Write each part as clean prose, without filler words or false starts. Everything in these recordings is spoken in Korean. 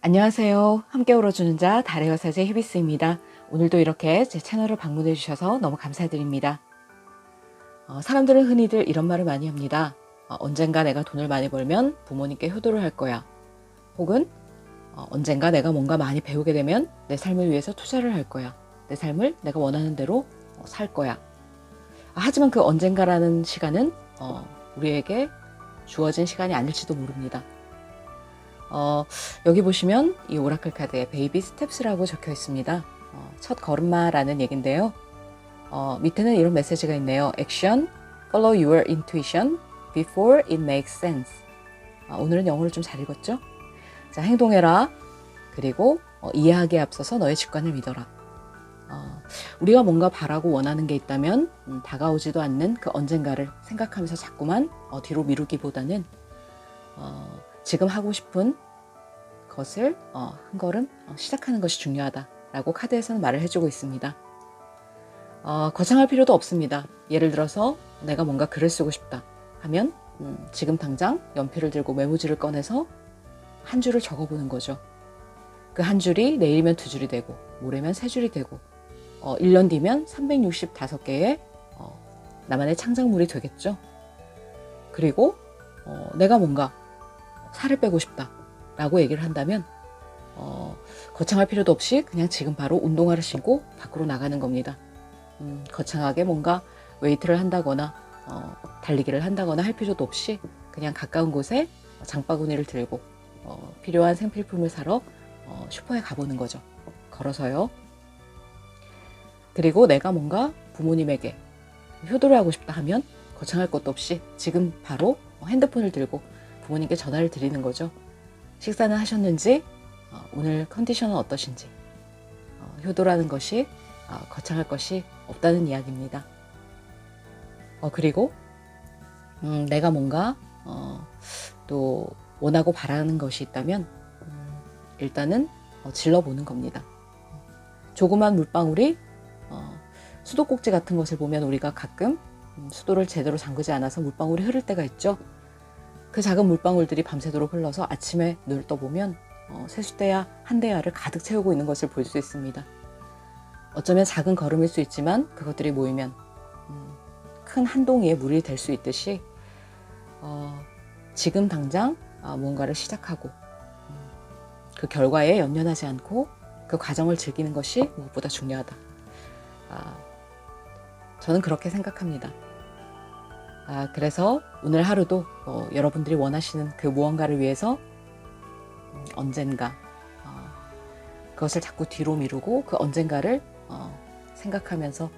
안녕하세요. 함께 울어주는 자 달의 여사제 히비스입니다. 오늘도 이렇게 제 채널을 방문해 주셔서 너무 감사드립니다. 사람들은 흔히들 이런 말을 많이 합니다. 언젠가 내가 돈을 많이 벌면 부모님께 효도를 할 거야. 혹은 언젠가 내가 뭔가 많이 배우게 되면 내 삶을 위해서 투자를 할 거야. 내 삶을 내가 원하는 대로 살 거야. 하지만 그 언젠가라는 시간은 우리에게 주어진 시간이 아닐지도 모릅니다. 여기 보시면 이 오라클 카드에 베이비 스텝스라고 적혀 있습니다. 첫 걸음마라는 얘긴데요. 밑에는 이런 메시지가 있네요. Action, follow your intuition before it makes sense. 오늘은 영어를 좀 잘 읽었죠? 자, 행동해라. 그리고 이해하기에 앞서서 너의 직관을 믿어라. 우리가 뭔가 바라고 원하는 게 있다면 다가오지도 않는 그 언젠가를 생각하면서 자꾸만 뒤로 미루기보다는 지금 하고 싶은 것을 한 걸음 시작하는 것이 중요하다라고 카드에서는 말을 해주고 있습니다. 거창할 필요도 없습니다. 예를 들어서 내가 뭔가 글을 쓰고 싶다 하면 지금 당장 연필을 들고 메모지를 꺼내서 한 줄을 적어보는 거죠. 그 한 줄이 내일이면 2줄이 되고 모레면 3줄이 되고 1년 뒤면 365개의 나만의 창작물이 되겠죠. 그리고 내가 뭔가 살을 빼고 싶다 라고 얘기를 한다면 거창할 필요도 없이 그냥 지금 바로 운동화를 신고 밖으로 나가는 겁니다. 거창하게 뭔가 웨이트를 한다거나 달리기를 한다거나 할 필요도 없이 그냥 가까운 곳에 장바구니를 들고 필요한 생필품을 사러 슈퍼에 가보는 거죠. 걸어서요. 그리고 내가 뭔가 부모님에게 효도를 하고 싶다 하면 거창할 것도 없이 지금 바로 핸드폰을 들고 부모님께 전화를 드리는 거죠. 식사는 하셨는지, 오늘 컨디션은 어떠신지. 효도라는 것이 거창할 것이 없다는 이야기입니다. 그리고 내가 뭔가 또 원하고 바라는 것이 있다면 일단은 질러보는 겁니다. 조그만 물방울이 수도꼭지 같은 것을 보면 우리가 가끔 수도를 제대로 잠그지 않아서 물방울이 흐를 때가 있죠. 그 작은 물방울들이 밤새도록 흘러서 아침에 눈을 떠보면 세숫대야 한 대야를 가득 채우고 있는 것을 볼 수 있습니다. 어쩌면 작은 걸음일 수 있지만 그것들이 모이면 큰 한 동이의 물이 될 수 있듯이 지금 당장 뭔가를 시작하고 그 결과에 연연하지 않고 그 과정을 즐기는 것이 무엇보다 중요하다. 저는 그렇게 생각합니다. 그래서 오늘 하루도 여러분들이 원하시는 그 무언가를 위해서 언젠가 그것을 자꾸 뒤로 미루고 그 언젠가를 생각하면서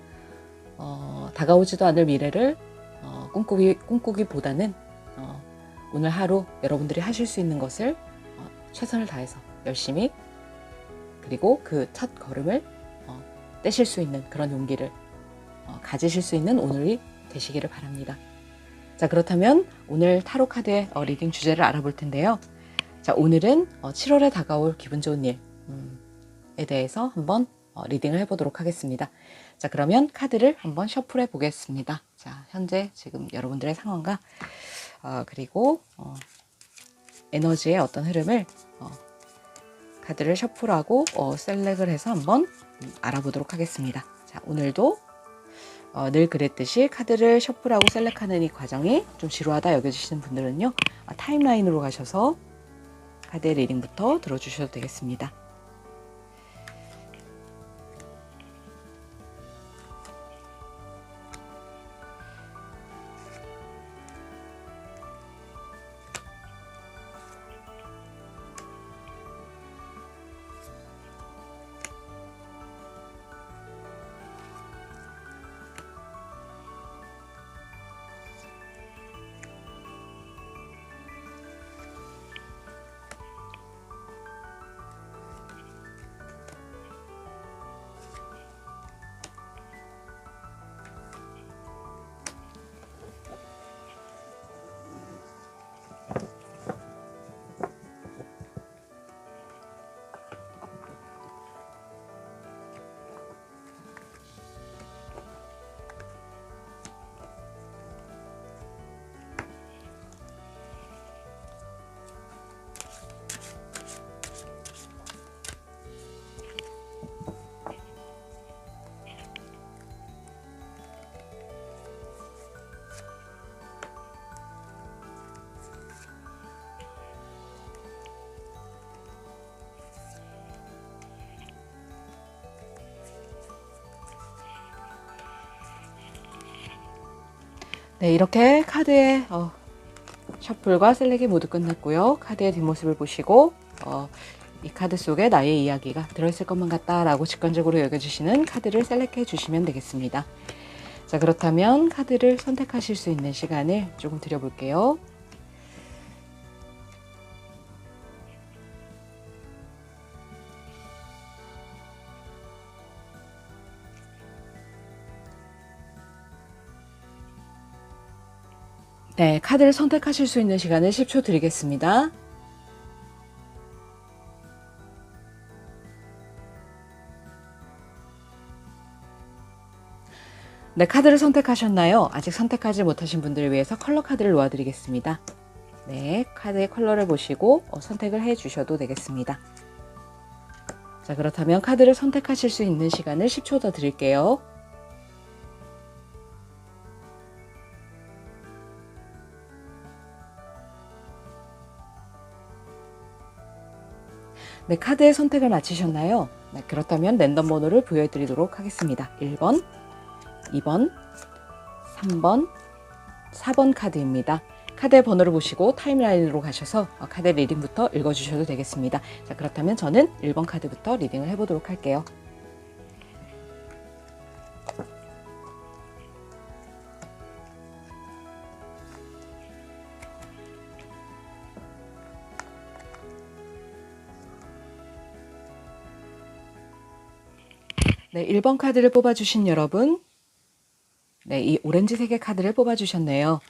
다가오지도 않을 미래를 꿈꾸기보다는 오늘 하루 여러분들이 하실 수 있는 것을 최선을 다해서 열심히 그리고 그 첫 걸음을 떼실 수 있는 그런 용기를 가지실 수 있는 오늘이 되시기를 바랍니다. 자, 그렇다면 오늘 타로 카드의 리딩 주제를 알아볼 텐데요. 자, 오늘은 7월에 다가올 기분 좋은 일에 대해서 한번 리딩을 해보도록 하겠습니다. 자, 그러면 카드를 한번 셔플해 보겠습니다. 자, 현재 지금 여러분들의 상황과 그리고 에너지의 어떤 흐름을 카드를 셔플하고 셀렉을 해서 한번 알아보도록 하겠습니다. 자, 오늘도 늘 그랬듯이 카드를 셔플하고 셀렉하는 이 과정이 좀 지루하다 여겨지시는 분들은요, 타임라인으로 가셔서 카드의 리딩부터 들어주셔도 되겠습니다. 네, 이렇게 카드의 셔플과 셀렉이 모두 끝났고요. 카드의 뒷모습을 보시고 이 카드 속에 나의 이야기가 들어있을 것만 같다라고 직관적으로 여겨주시는 카드를 셀렉해 주시면 되겠습니다. 자, 그렇다면 카드를 선택하실 수 있는 시간을 조금 드려볼게요. 네, 카드를 선택하실 수 있는 시간을 10초 드리겠습니다. 네, 카드를 선택하셨나요? 아직 선택하지 못하신 분들을 위해서 컬러 카드를 놓아드리겠습니다. 네, 카드의 컬러를 보시고 선택을 해 주셔도 되겠습니다. 자, 그렇다면 카드를 선택하실 수 있는 시간을 10초 더 드릴게요. 네, 카드의 선택을 마치셨나요? 네, 그렇다면 랜덤 번호를 부여해드리도록 하겠습니다. 1번, 2번, 3번, 4번 카드입니다. 카드의 번호를 보시고 타임라인으로 가셔서 카드 리딩부터 읽어주셔도 되겠습니다. 자, 그렇다면 저는 1번 카드부터 리딩을 해보도록 할게요. 네, 1번 카드를 뽑아주신 여러분, 네, 이 오렌지색의 카드를 뽑아주셨네요.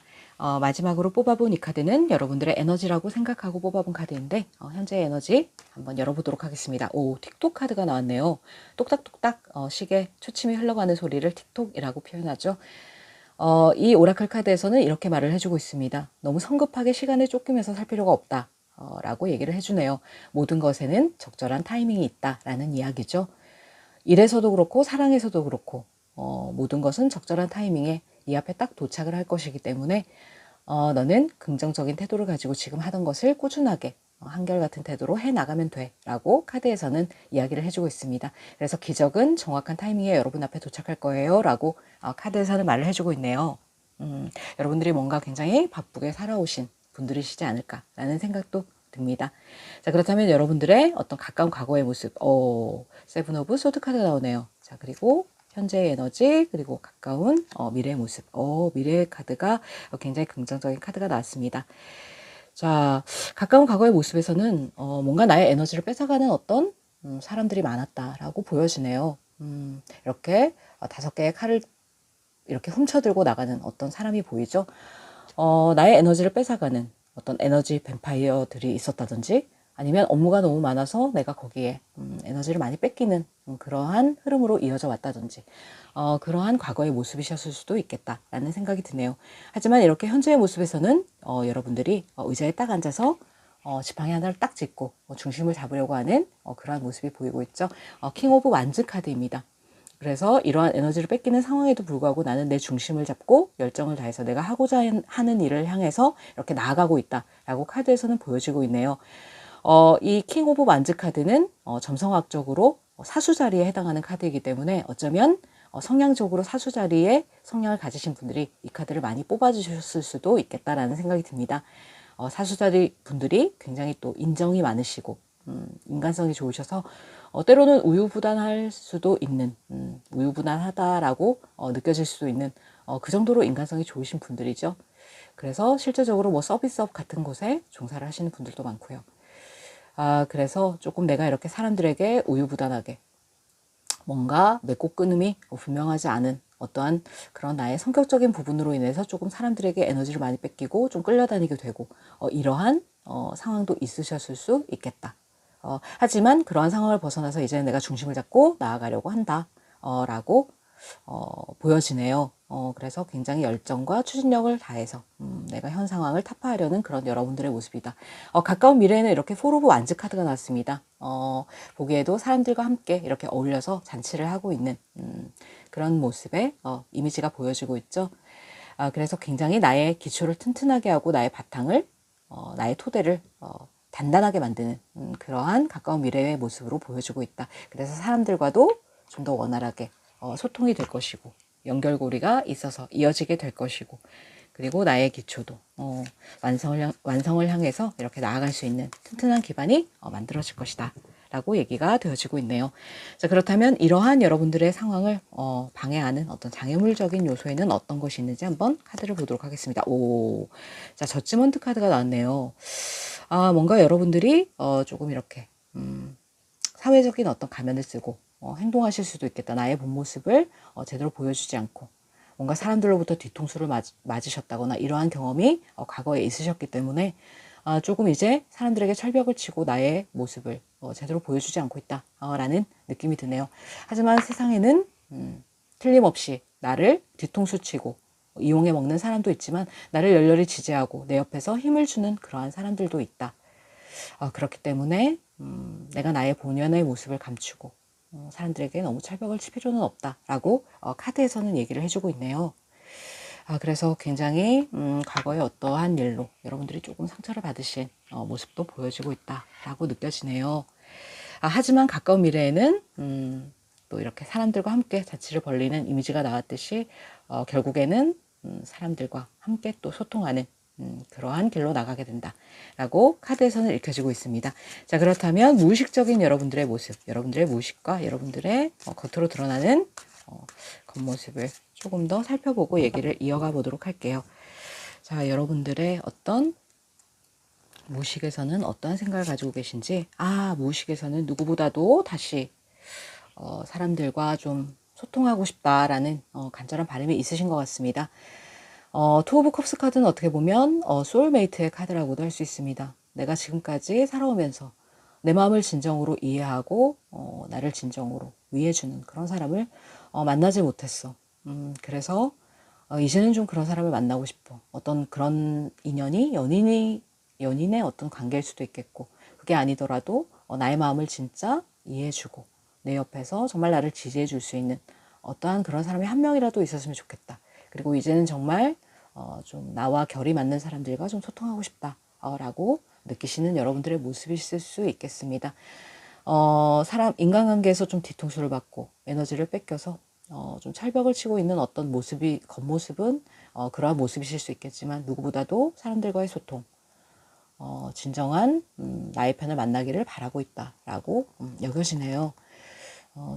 마지막으로 뽑아본 이 카드는 여러분들의 에너지라고 생각하고 뽑아본 카드인데 현재 에너지 한번 열어보도록 하겠습니다. 오, 틱톡 카드가 나왔네요. 똑딱똑딱 시계 초침이 흘러가는 소리를 틱톡이라고 표현하죠. 이 오라클 카드에서는 이렇게 말을 해주고 있습니다. 너무 성급하게 시간을 쫓기면서 살 필요가 없다 라고 얘기를 해주네요. 모든 것에는 적절한 타이밍이 있다라는 이야기죠. 일에서도 그렇고 사랑에서도 그렇고 모든 것은 적절한 타이밍에 이 앞에 딱 도착을 할 것이기 때문에 너는 긍정적인 태도를 가지고 지금 하던 것을 꾸준하게 한결같은 태도로 해나가면 돼 라고 카드에서는 이야기를 해주고 있습니다. 그래서 기적은 정확한 타이밍에 여러분 앞에 도착할 거예요 라고 카드에서는 말을 해주고 있네요. 여러분들이 뭔가 굉장히 바쁘게 살아오신 분들이시지 않을까라는 생각도 듭니다. 자, 그렇다면 여러분들의 어떤 가까운 과거의 모습, 세븐 오브 소드 카드가 나오네요. 자, 그리고 현재의 에너지, 그리고 가까운 미래의 모습, 미래의 카드가 굉장히 긍정적인 카드가 나왔습니다. 자, 가까운 과거의 모습에서는 뭔가 나의 에너지를 뺏어가는 어떤 사람들이 많았다라고 보여지네요. 이렇게 5개의 칼을 이렇게 훔쳐들고 나가는 어떤 사람이 보이죠. 나의 에너지를 뺏어가는 어떤 에너지 뱀파이어들이 있었다든지 아니면 업무가 너무 많아서 내가 거기에 에너지를 많이 뺏기는 그러한 흐름으로 이어져 왔다든지 그러한 과거의 모습이셨을 수도 있겠다라는 생각이 드네요. 하지만 이렇게 현재의 모습에서는 여러분들이 의자에 딱 앉아서 지팡이 하나를 딱 짚고 중심을 잡으려고 하는 그러한 모습이 보이고 있죠. 킹 오브 완즈 카드입니다. 그래서 이러한 에너지를 뺏기는 상황에도 불구하고 나는 내 중심을 잡고 열정을 다해서 내가 하고자 하는 일을 향해서 이렇게 나아가고 있다라고 카드에서는 보여지고 있네요. 이 킹 오브 완즈 카드는 점성학적으로 사수 자리에 해당하는 카드이기 때문에 어쩌면 성향적으로 사수 자리에 성향을 가지신 분들이 이 카드를 많이 뽑아주셨을 수도 있겠다라는 생각이 듭니다. 사수 자리 분들이 굉장히 또 인정이 많으시고 인간성이 좋으셔서 때로는 우유부단할 수도 있는 우유부단하다라고 느껴질 수도 있는 그 정도로 인간성이 좋으신 분들이죠. 그래서 실제적으로 뭐 서비스업 같은 곳에 종사를 하시는 분들도 많고요. 그래서 조금 내가 이렇게 사람들에게 우유부단하게 뭔가 맺고 끊음이 분명하지 않은 어떠한 그런 나의 성격적인 부분으로 인해서 조금 사람들에게 에너지를 많이 뺏기고 좀 끌려다니게 되고 이러한 상황도 있으셨을 수 있겠다. 하지만 그러한 상황을 벗어나서 이제 내가 중심을 잡고 나아가려고 한다 라고 보여지네요. 그래서 굉장히 열정과 추진력을 다해서 내가 현 상황을 타파하려는 그런 여러분들의 모습이다. 가까운 미래에는 이렇게 포 오브 완즈 카드가 나왔습니다. 보기에도 사람들과 함께 이렇게 어울려서 잔치를 하고 있는 그런 모습의 이미지가 보여지고 있죠. 그래서 굉장히 나의 기초를 튼튼하게 하고 나의 바탕을 나의 토대를 단단하게 만드는 그러한 가까운 미래의 모습으로 보여주고 있다. 그래서 사람들과도 좀 더 원활하게 소통이 될 것이고 연결고리가 있어서 이어지게 될 것이고 그리고 나의 기초도 완성을 향해서 이렇게 나아갈 수 있는 튼튼한 기반이 만들어질 것이다 라고 얘기가 되어지고 있네요. 자, 그렇다면 이러한 여러분들의 상황을 방해하는 어떤 장애물적인 요소에는 어떤 것이 있는지 한번 카드를 보도록 하겠습니다. 자, 저지먼트 카드가 나왔네요. 뭔가 여러분들이 조금 이렇게 사회적인 어떤 가면을 쓰고 행동하실 수도 있겠다. 나의 본 모습을 제대로 보여주지 않고 뭔가 사람들로부터 뒤통수를 맞으셨다거나 이러한 경험이 과거에 있으셨기 때문에 조금 이제 사람들에게 철벽을 치고 나의 모습을 제대로 보여주지 않고 있다라는 느낌이 드네요. 하지만 세상에는 틀림없이 나를 뒤통수 치고 이용해 먹는 사람도 있지만 나를 열렬히 지지하고 내 옆에서 힘을 주는 그러한 사람들도 있다. 그렇기 때문에 내가 나의 본연의 모습을 감추고 사람들에게 너무 철벽을 칠 필요는 없다라고 카드에서는 얘기를 해주고 있네요. 그래서 굉장히 과거의 어떠한 일로 여러분들이 조금 상처를 받으신 모습도 보여지고 있다라고 느껴지네요. 하지만 가까운 미래에는 또 이렇게 사람들과 함께 자취를 벌리는 이미지가 나왔듯이 결국에는 사람들과 함께 또 소통하는 그러한 길로 나가게 된다라고 카드에서는 읽혀지고 있습니다. 자, 그렇다면 무의식적인 여러분들의 모습, 여러분들의 무의식과 여러분들의 겉으로 드러나는 겉모습을 조금 더 살펴보고 얘기를 이어가 보도록 할게요. 자, 여러분들의 어떤 무의식에서는 어떠한 생각을 가지고 계신지, 무의식에서는 누구보다도 다시 사람들과 좀 소통하고 싶다라는 간절한 바람이 있으신 것 같습니다. 투 오브 컵스 카드는 어떻게 보면 소울메이트의 카드라고도 할 수 있습니다. 내가 지금까지 살아오면서 내 마음을 진정으로 이해하고 나를 진정으로 위해주는 그런 사람을 만나지 못했어. 그래서 이제는 좀 그런 사람을 만나고 싶어. 어떤 그런 인연이 연인의 어떤 관계일 수도 있겠고, 그게 아니더라도 나의 마음을 진짜 이해해주고 내 옆에서 정말 나를 지지해줄 수 있는 어떠한 그런 사람이 한 명이라도 있었으면 좋겠다. 그리고 이제는 정말 좀 나와 결이 맞는 사람들과 좀 소통하고 싶다 라고 느끼시는 여러분들의 모습이실 수 있겠습니다. 인간관계에서 좀 뒤통수를 받고 에너지를 뺏겨서 좀 철벽을 치고 있는 어떤 겉모습은 그러한 모습이실 수 있겠지만 누구보다도 사람들과의 소통, 진정한 나의 편을 만나기를 바라고 있다라고 여겨지네요.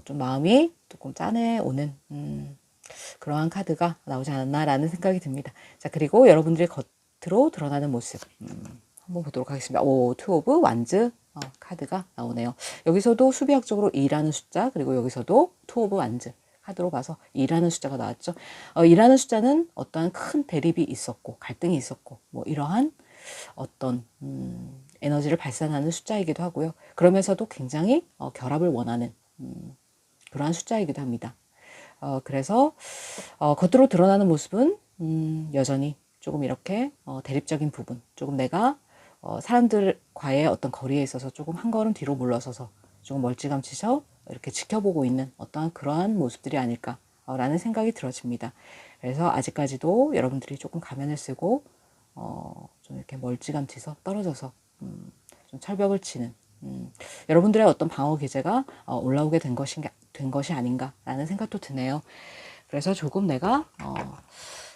좀 마음이 조금 짠해오는 그러한 카드가 나오지 않았나라는 생각이 듭니다. 자, 그리고 여러분들의 겉으로 드러나는 모습 한번 보도록 하겠습니다. 투 오브 완즈 카드가 나오네요. 여기서도 수비학적으로 2라는 숫자, 그리고 여기서도 투 오브 완즈 카드로 봐서 2라는 숫자가 나왔죠. 2라는 숫자는 어떠한 큰 대립이 있었고 갈등이 있었고 뭐 이러한 어떤 에너지를 발산하는 숫자이기도 하고요. 그러면서도 굉장히 결합을 원하는 그러한 숫자이기도 합니다. 그래서 겉으로 드러나는 모습은 여전히 조금 이렇게 대립적인 부분, 조금 내가 사람들과의 어떤 거리에 있어서 조금 한 걸음 뒤로 물러서서 조금 멀찌감치서 이렇게 지켜보고 있는 어떠한 그러한 모습들이 아닐까라는 생각이 들어집니다. 그래서 아직까지도 여러분들이 조금 가면을 쓰고 좀 이렇게 멀찌감치서 떨어져서 좀 철벽을 치는 여러분들의 어떤 방어 기제가 올라오게 된 것이 아닌가라는 생각도 드네요. 그래서 조금 내가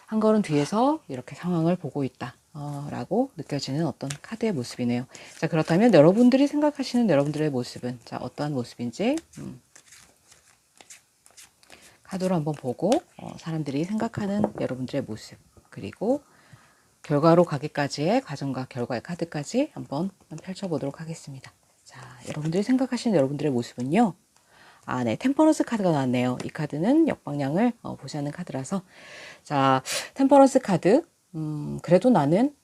한 걸음 뒤에서 이렇게 상황을 보고 있다 라고 느껴지는 어떤 카드의 모습이네요. 자, 그렇다면 여러분들이 생각하시는 여러분들의 모습은 어떠한 모습인지 카드로 한번 보고 사람들이 생각하는 여러분들의 모습, 그리고 결과로 가기까지의 과정과 결과의 카드까지 한번 펼쳐보도록 하겠습니다. 자, 여러분들이 생각하시는 여러분들의 모습은요. 네, 템퍼런스 카드가 나왔네요. 이 카드는 역방향을 보시는 카드라서, 자, 템퍼런스 카드. 그래도 나는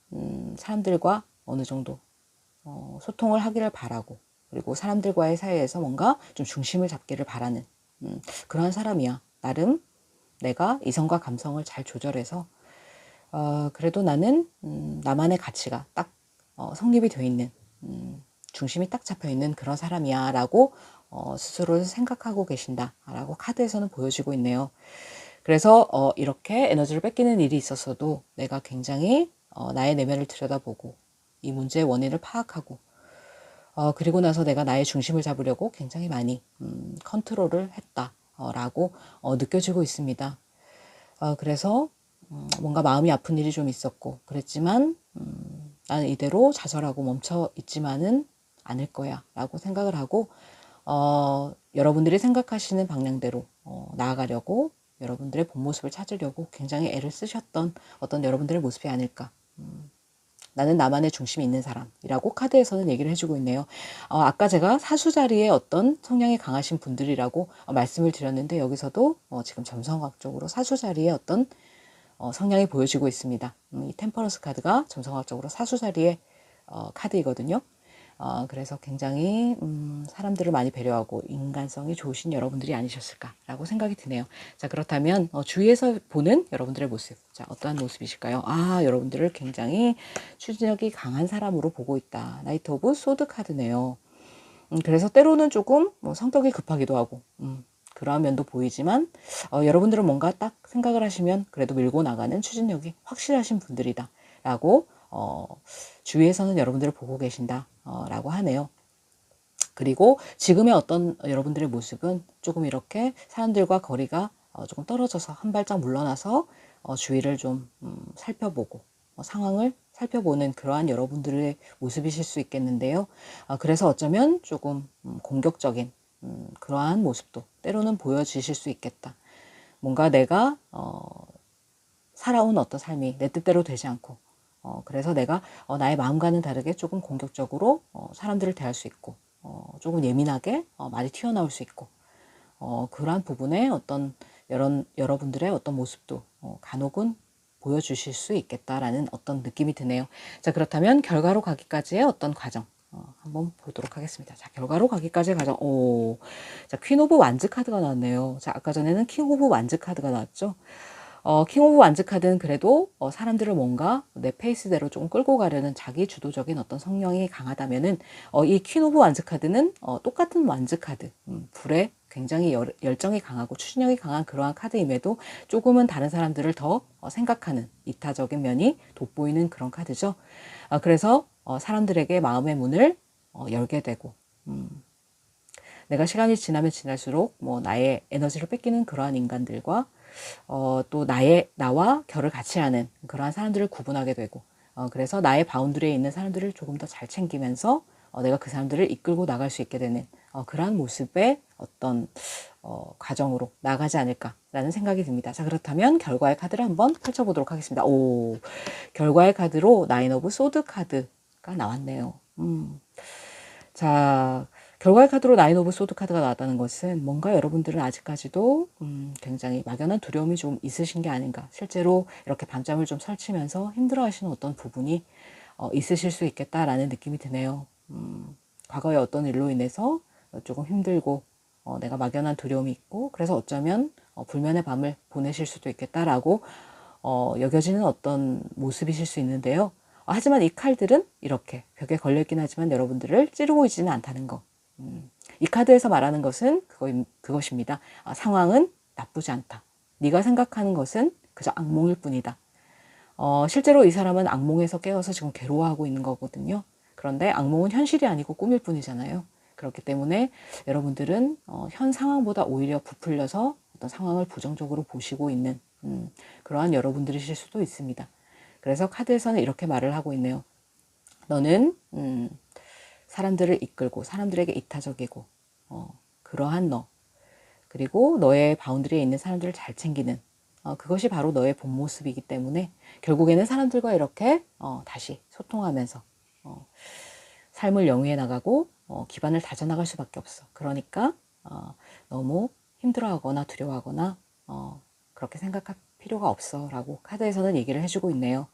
사람들과 어느 정도 소통을 하기를 바라고, 그리고 사람들과의 사이에서 뭔가 좀 중심을 잡기를 바라는 그런 사람이야. 나름 내가 이성과 감성을 잘 조절해서 그래도 나는 나만의 가치가 딱 성립이 되어 있는 중심이 딱 잡혀 있는 그런 사람이야 라고 스스로를 생각하고 계신다 라고 카드에서는 보여지고 있네요. 그래서 이렇게 에너지를 뺏기는 일이 있었어도 내가 굉장히 나의 내면을 들여다보고 이 문제의 원인을 파악하고 그리고 나서 내가 나의 중심을 잡으려고 굉장히 많이 컨트롤을 했다 라고 느껴지고 있습니다. 그래서 뭔가 마음이 아픈 일이 좀 있었고 그랬지만 나는 이대로 좌절하고 멈춰 있지만은 않을 거야 라고 생각을 하고 여러분들이 생각하시는 방향대로 나아가려고 여러분들의 본 모습을 찾으려고 굉장히 애를 쓰셨던 어떤 여러분들의 모습이 아닐까. 나는 나만의 중심이 있는 사람이라고 카드에서는 얘기를 해주고 있네요. 아까 제가 사수 자리에 어떤 성향이 강하신 분들이라고 말씀을 드렸는데 여기서도 지금 점성학적으로 사수 자리에 어떤 성향이 보여지고 있습니다. 이 템퍼런스 카드가 점성학적으로 사수 자리의 카드이거든요. 그래서 굉장히 사람들을 많이 배려하고 인간성이 좋으신 여러분들이 아니셨을까라고 생각이 드네요. 자, 그렇다면 주위에서 보는 여러분들의 모습, 자, 어떠한 모습이실까요? 여러분들을 굉장히 추진력이 강한 사람으로 보고 있다. 나이트 오브 소드 카드네요. 그래서 때로는 조금 성격이 급하기도 하고 그러한 면도 보이지만 여러분들은 뭔가 딱 생각을 하시면 그래도 밀고 나가는 추진력이 확실하신 분들이다 라고 주위에서는 여러분들을 보고 계신다 라고 하네요. 그리고 지금의 어떤 여러분들의 모습은 조금 이렇게 사람들과 거리가 조금 떨어져서 한 발짝 물러나서 주위를 좀 살펴보고 상황을 살펴보는 그러한 여러분들의 모습이실 수 있겠는데요. 그래서 어쩌면 조금 공격적인 그러한 모습도 때로는 보여지실 수 있겠다. 뭔가 내가 살아온 어떤 삶이 내 뜻대로 되지 않고 그래서 내가 나의 마음과는 다르게 조금 공격적으로 사람들을 대할 수 있고 조금 예민하게 말이 튀어나올 수 있고 그러한 부분에 어떤 여러분들의 어떤 모습도 간혹은 보여주실 수 있겠다라는 어떤 느낌이 드네요. 자, 그렇다면 결과로 가기까지의 어떤 과정 한번 보도록 하겠습니다. 자, 결과로 가기까지의 과정. 자, 퀸 오브 완즈 카드가 나왔네요. 자, 아까 전에는 킹 오브 완즈 카드가 나왔죠. 킹 오브 완즈 카드는 그래도 사람들을 뭔가 내 페이스대로 조금 끌고 가려는 자기 주도적인 어떤 성향이 강하다면은 이 퀸 오브 완즈 카드는 똑같은 완즈 카드, 불에 굉장히 열정이 강하고 추진력이 강한 그러한 카드임에도 조금은 다른 사람들을 더 생각하는 이타적인 면이 돋보이는 그런 카드죠. 그래서 사람들에게 마음의 문을 열게 되고 내가 시간이 지나면 지날수록 나의 에너지를 뺏기는 그러한 인간들과 또 나와 결을 같이 하는 그러한 사람들을 구분하게 되고 그래서 나의 바운드리에 있는 사람들을 조금 더 잘 챙기면서 내가 그 사람들을 이끌고 나갈 수 있게 되는 그러한 모습의 어떤 과정으로 나가지 않을까라는 생각이 듭니다. 자, 그렇다면 결과의 카드를 한번 펼쳐보도록 하겠습니다. 결과의 카드로 나인 오브 소드 카드가 나왔네요. 자, 결과의 카드로 나인 오브 소드 카드가 나왔다는 것은 뭔가 여러분들은 아직까지도 굉장히 막연한 두려움이 좀 있으신 게 아닌가. 실제로 이렇게 밤잠을 좀 설치면서 힘들어하시는 어떤 부분이 있으실 수 있겠다라는 느낌이 드네요. 과거의 어떤 일로 인해서 조금 힘들고 내가 막연한 두려움이 있고 그래서 어쩌면 불면의 밤을 보내실 수도 있겠다라고 여겨지는 어떤 모습이실 수 있는데요. 하지만 이 칼들은 이렇게 벽에 걸려있긴 하지만 여러분들을 찌르고 있지는 않다는 거. 이 카드에서 말하는 것은 그것입니다. 상황은 나쁘지 않다. 네가 생각하는 것은 그저 악몽일 뿐이다. 실제로 이 사람은 악몽에서 깨어서 지금 괴로워하고 있는 거거든요. 그런데 악몽은 현실이 아니고 꿈일 뿐이잖아요. 그렇기 때문에 여러분들은 현 상황보다 오히려 부풀려서 어떤 상황을 부정적으로 보시고 있는 그러한 여러분들이실 수도 있습니다. 그래서 카드에서는 이렇게 말을 하고 있네요. 너는 사람들을 이끌고 사람들에게 이타적이고 그러한 너 그리고 너의 바운드리에 있는 사람들을 잘 챙기는 그것이 바로 너의 본 모습이기 때문에 결국에는 사람들과 이렇게 다시 소통하면서 삶을 영위해 나가고 기반을 다져나갈 수밖에 없어. 그러니까 너무 힘들어하거나 두려워하거나 그렇게 생각할 필요가 없어 라고 카드에서는 얘기를 해주고 있네요.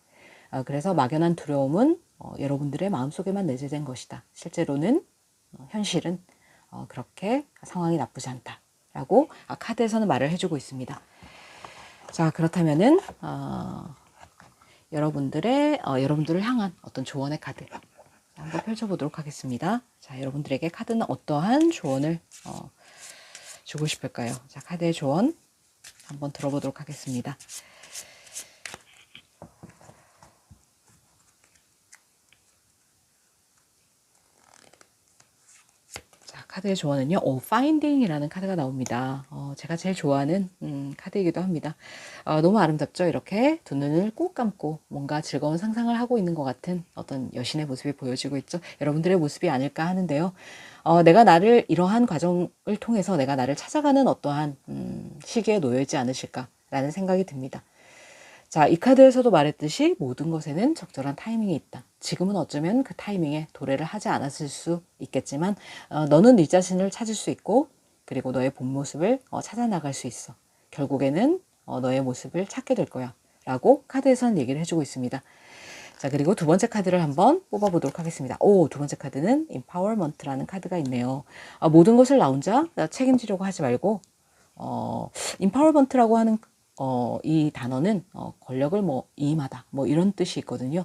그래서 막연한 두려움은 여러분들의 마음속에만 내재된 것이다. 실제로는 현실은 그렇게 상황이 나쁘지 않다 라고 카드에서는 말을 해주고 있습니다. 자, 그렇다면은 여러분들을 향한 어떤 조언의 카드 한번 펼쳐보도록 하겠습니다. 자, 여러분들에게 카드는 어떠한 조언을 주고 싶을까요? 자, 카드의 조언 한번 들어보도록 하겠습니다. 카드의 조언은요, finding이라는 카드가 나옵니다. 제가 제일 좋아하는 카드이기도 합니다. 너무 아름답죠? 이렇게 두 눈을 꼭 감고 뭔가 즐거운 상상을 하고 있는 것 같은 어떤 여신의 모습이 보여지고 있죠. 여러분들의 모습이 아닐까 하는데요. 내가 나를 이러한 과정을 통해서 내가 나를 찾아가는 어떠한 시기에 놓여 있지 않으실까라는 생각이 듭니다. 자, 이 카드에서도 말했듯이 모든 것에는 적절한 타이밍이 있다. 지금은 어쩌면 그 타이밍에 도래를 하지 않았을 수 있겠지만 너는 네 자신을 찾을 수 있고 그리고 너의 본 모습을 찾아 나갈 수 있어. 결국에는 너의 모습을 찾게 될 거야 라고 카드에서는 얘기를 해주고 있습니다. 자, 그리고 두 번째 카드를 한번 뽑아보도록 하겠습니다. 두 번째 카드는 Empowerment라는 카드가 있네요. 모든 것을 나 혼자 책임지려고 하지 말고 Empowerment라고 하는 이 단어는 권력을 이임하다 이런 뜻이 있거든요.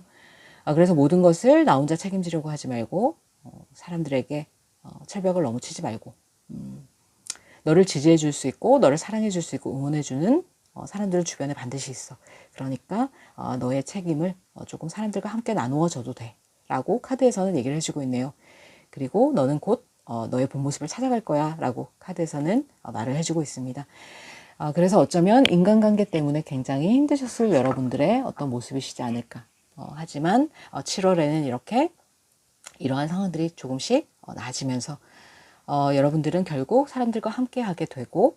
그래서 모든 것을 나 혼자 책임지려고 하지 말고 사람들에게 철벽을 넘어치지 말고 너를 지지해 줄 수 있고 너를 사랑해 줄 수 있고 응원해 주는 사람들 주변에 반드시 있어. 그러니까 너의 책임을 조금 사람들과 함께 나누어져도 돼 라고 카드에서는 얘기를 해주고 있네요. 그리고 너는 곧 너의 본 모습을 찾아갈 거야 라고 카드에서는 말을 해주고 있습니다. 그래서 어쩌면 인간관계 때문에 굉장히 힘드셨을 여러분들의 어떤 모습이시지 않을까. 하지만 7월에는 이렇게 이러한 상황들이 조금씩 나아지면서 여러분들은 결국 사람들과 함께 하게 되고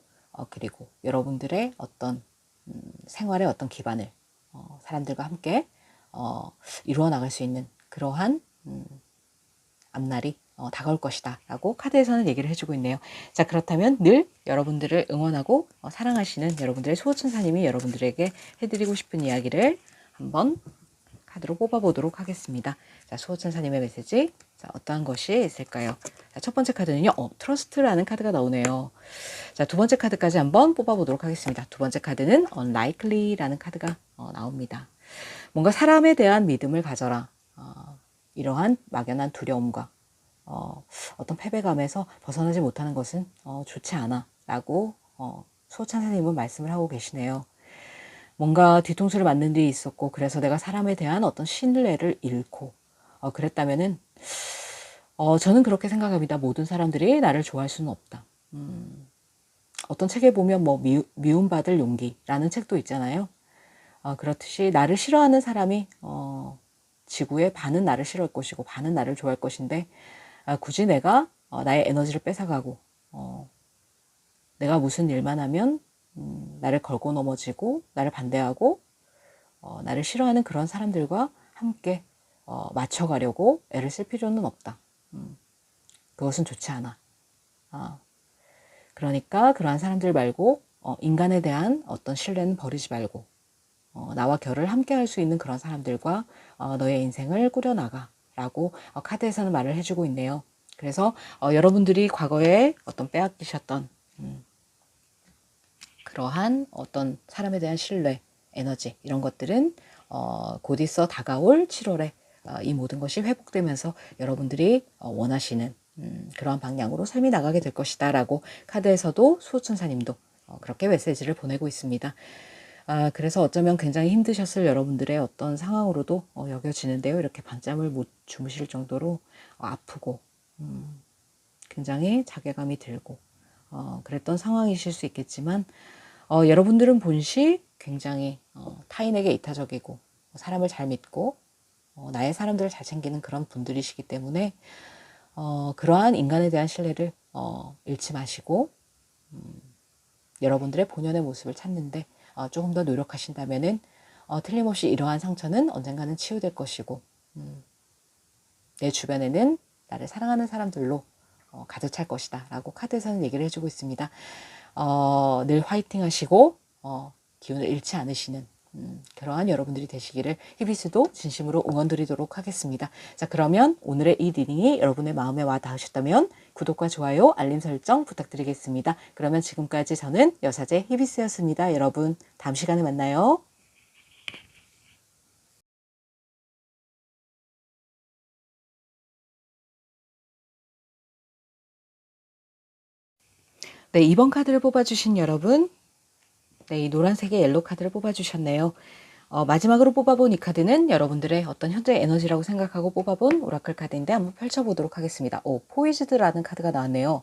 그리고 여러분들의 어떤 생활의 어떤 기반을 사람들과 함께 이루어 나갈 수 있는 그러한 앞날이 다가올 것이다 라고 카드에서는 얘기를 해주고 있네요. 자, 그렇다면 늘 여러분들을 응원하고 사랑하시는 여러분들의 수호천사님이 여러분들에게 해드리고 싶은 이야기를 한번 카드로 뽑아보도록 하겠습니다. 자, 수호천사님의 메시지, 자, 어떠한 것이 있을까요? 자, 첫 번째 카드는요, 트러스트라는 카드가 나오네요. 자, 두 번째 카드까지 한번 뽑아보도록 하겠습니다. 두 번째 카드는 unlikely라는 카드가 나옵니다. 뭔가 사람에 대한 믿음을 가져라. 이러한 막연한 두려움과 어떤 패배감에서 벗어나지 못하는 것은 좋지 않아 라고 수호천사님은 말씀을 하고 계시네요. 뭔가 뒤통수를 맞는 일이 있었고 그래서 내가 사람에 대한 어떤 신뢰를 잃고 그랬다면은 저는 그렇게 생각합니다. 모든 사람들이 나를 좋아할 수는 없다. 어떤 책에 보면 미움받을 용기라는 책도 있잖아요. 그렇듯이 나를 싫어하는 사람이 지구의 반은 나를 싫어할 것이고 반은 나를 좋아할 것인데 굳이 내가 나의 에너지를 뺏어가고 내가 무슨 일만 하면 나를 걸고 넘어지고 나를 반대하고 나를 싫어하는 그런 사람들과 함께 맞춰가려고 애를 쓸 필요는 없다. 그것은 좋지 않아. 그러니까 그러한 사람들 말고 인간에 대한 어떤 신뢰는 버리지 말고 나와 결을 함께 할 수 있는 그런 사람들과 너의 인생을 꾸려나가 라고 카드에서는 말을 해주고 있네요. 그래서 여러분들이 과거에 어떤 빼앗기셨던 그러한 어떤 사람에 대한 신뢰, 에너지 이런 것들은 곧 있어 다가올 7월에 이 모든 것이 회복되면서 여러분들이 원하시는 그러한 방향으로 삶이 나가게 될 것이다 라고 카드에서도 수호천사님도 그렇게 메시지를 보내고 있습니다. 그래서 어쩌면 굉장히 힘드셨을 여러분들의 어떤 상황으로도 여겨지는데요. 이렇게 밤잠을 못 주무실 정도로 아프고 굉장히 자괴감이 들고 그랬던 상황이실 수 있겠지만 여러분들은 본시 굉장히 타인에게 이타적이고 사람을 잘 믿고 나의 사람들을 잘 챙기는 그런 분들이시기 때문에 그러한 인간에 대한 신뢰를 잃지 마시고 여러분들의 본연의 모습을 찾는데 조금 더 노력하신다면은 틀림없이 이러한 상처는 언젠가는 치유될 것이고 내 주변에는 나를 사랑하는 사람들로 가득 찰 것이다 라고 카드에서는 얘기를 해주고 있습니다. 늘 화이팅 하시고 기운을 잃지 않으시는 그러한 여러분들이 되시기를 히비스도 진심으로 응원 드리도록 하겠습니다. 자, 그러면 오늘의 이 리딩이 여러분의 마음에 와 닿으셨다면 구독과 좋아요, 알림 설정 부탁드리겠습니다. 그러면 지금까지 저는 여사제 히비스였습니다. 여러분, 다음 시간에 만나요. 네, 2번 카드를 뽑아주신 여러분, 네, 이 노란색의 옐로 카드를 뽑아주셨네요. 마지막으로 뽑아본 이 카드는 여러분들의 어떤 현재 에너지라고 생각하고 뽑아본 오라클 카드인데 한번 펼쳐보도록 하겠습니다. 포이즈드라는 카드가 나왔네요.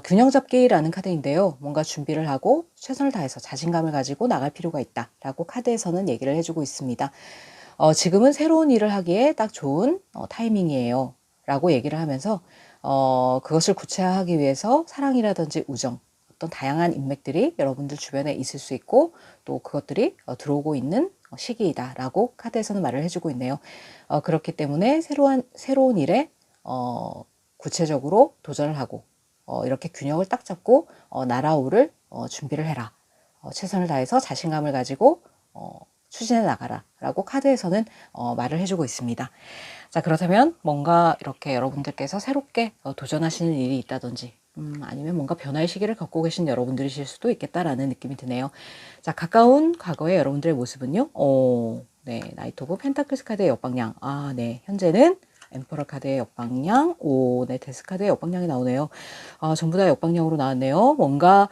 균형 잡기라는 카드인데요. 뭔가 준비를 하고 최선을 다해서 자신감을 가지고 나갈 필요가 있다라고 카드에서는 얘기를 해주고 있습니다. 지금은 새로운 일을 하기에 딱 좋은 타이밍이에요. 라고 얘기를 하면서 그것을 구체화하기 위해서 사랑이라든지 우정, 어떤 다양한 인맥들이 여러분들 주변에 있을 수 있고 또 그것들이 들어오고 있는 시기이다라고 카드에서는 말을 해주고 있네요. 그렇기 때문에 새로운 일에 구체적으로 도전을 하고 이렇게 균형을 딱 잡고 날아오를 준비를 해라. 최선을 다해서 자신감을 가지고 추진해 나가라 라고 카드에서는 말을 해주고 있습니다. 자, 그렇다면 뭔가 이렇게 여러분들께서 새롭게 도전하시는 일이 있다든지 아니면 뭔가 변화의 시기를 겪고 계신 여러분들이실 수도 있겠다라는 느낌이 드네요. 자, 가까운 과거의 여러분들의 모습은요. 네, 나이트 오브 펜타클스 카드의 역방향. 네, 현재는 엠퍼러 카드의 역방향, 네, 데스 카드의 역방향이 나오네요. 전부 다 역방향으로 나왔네요. 뭔가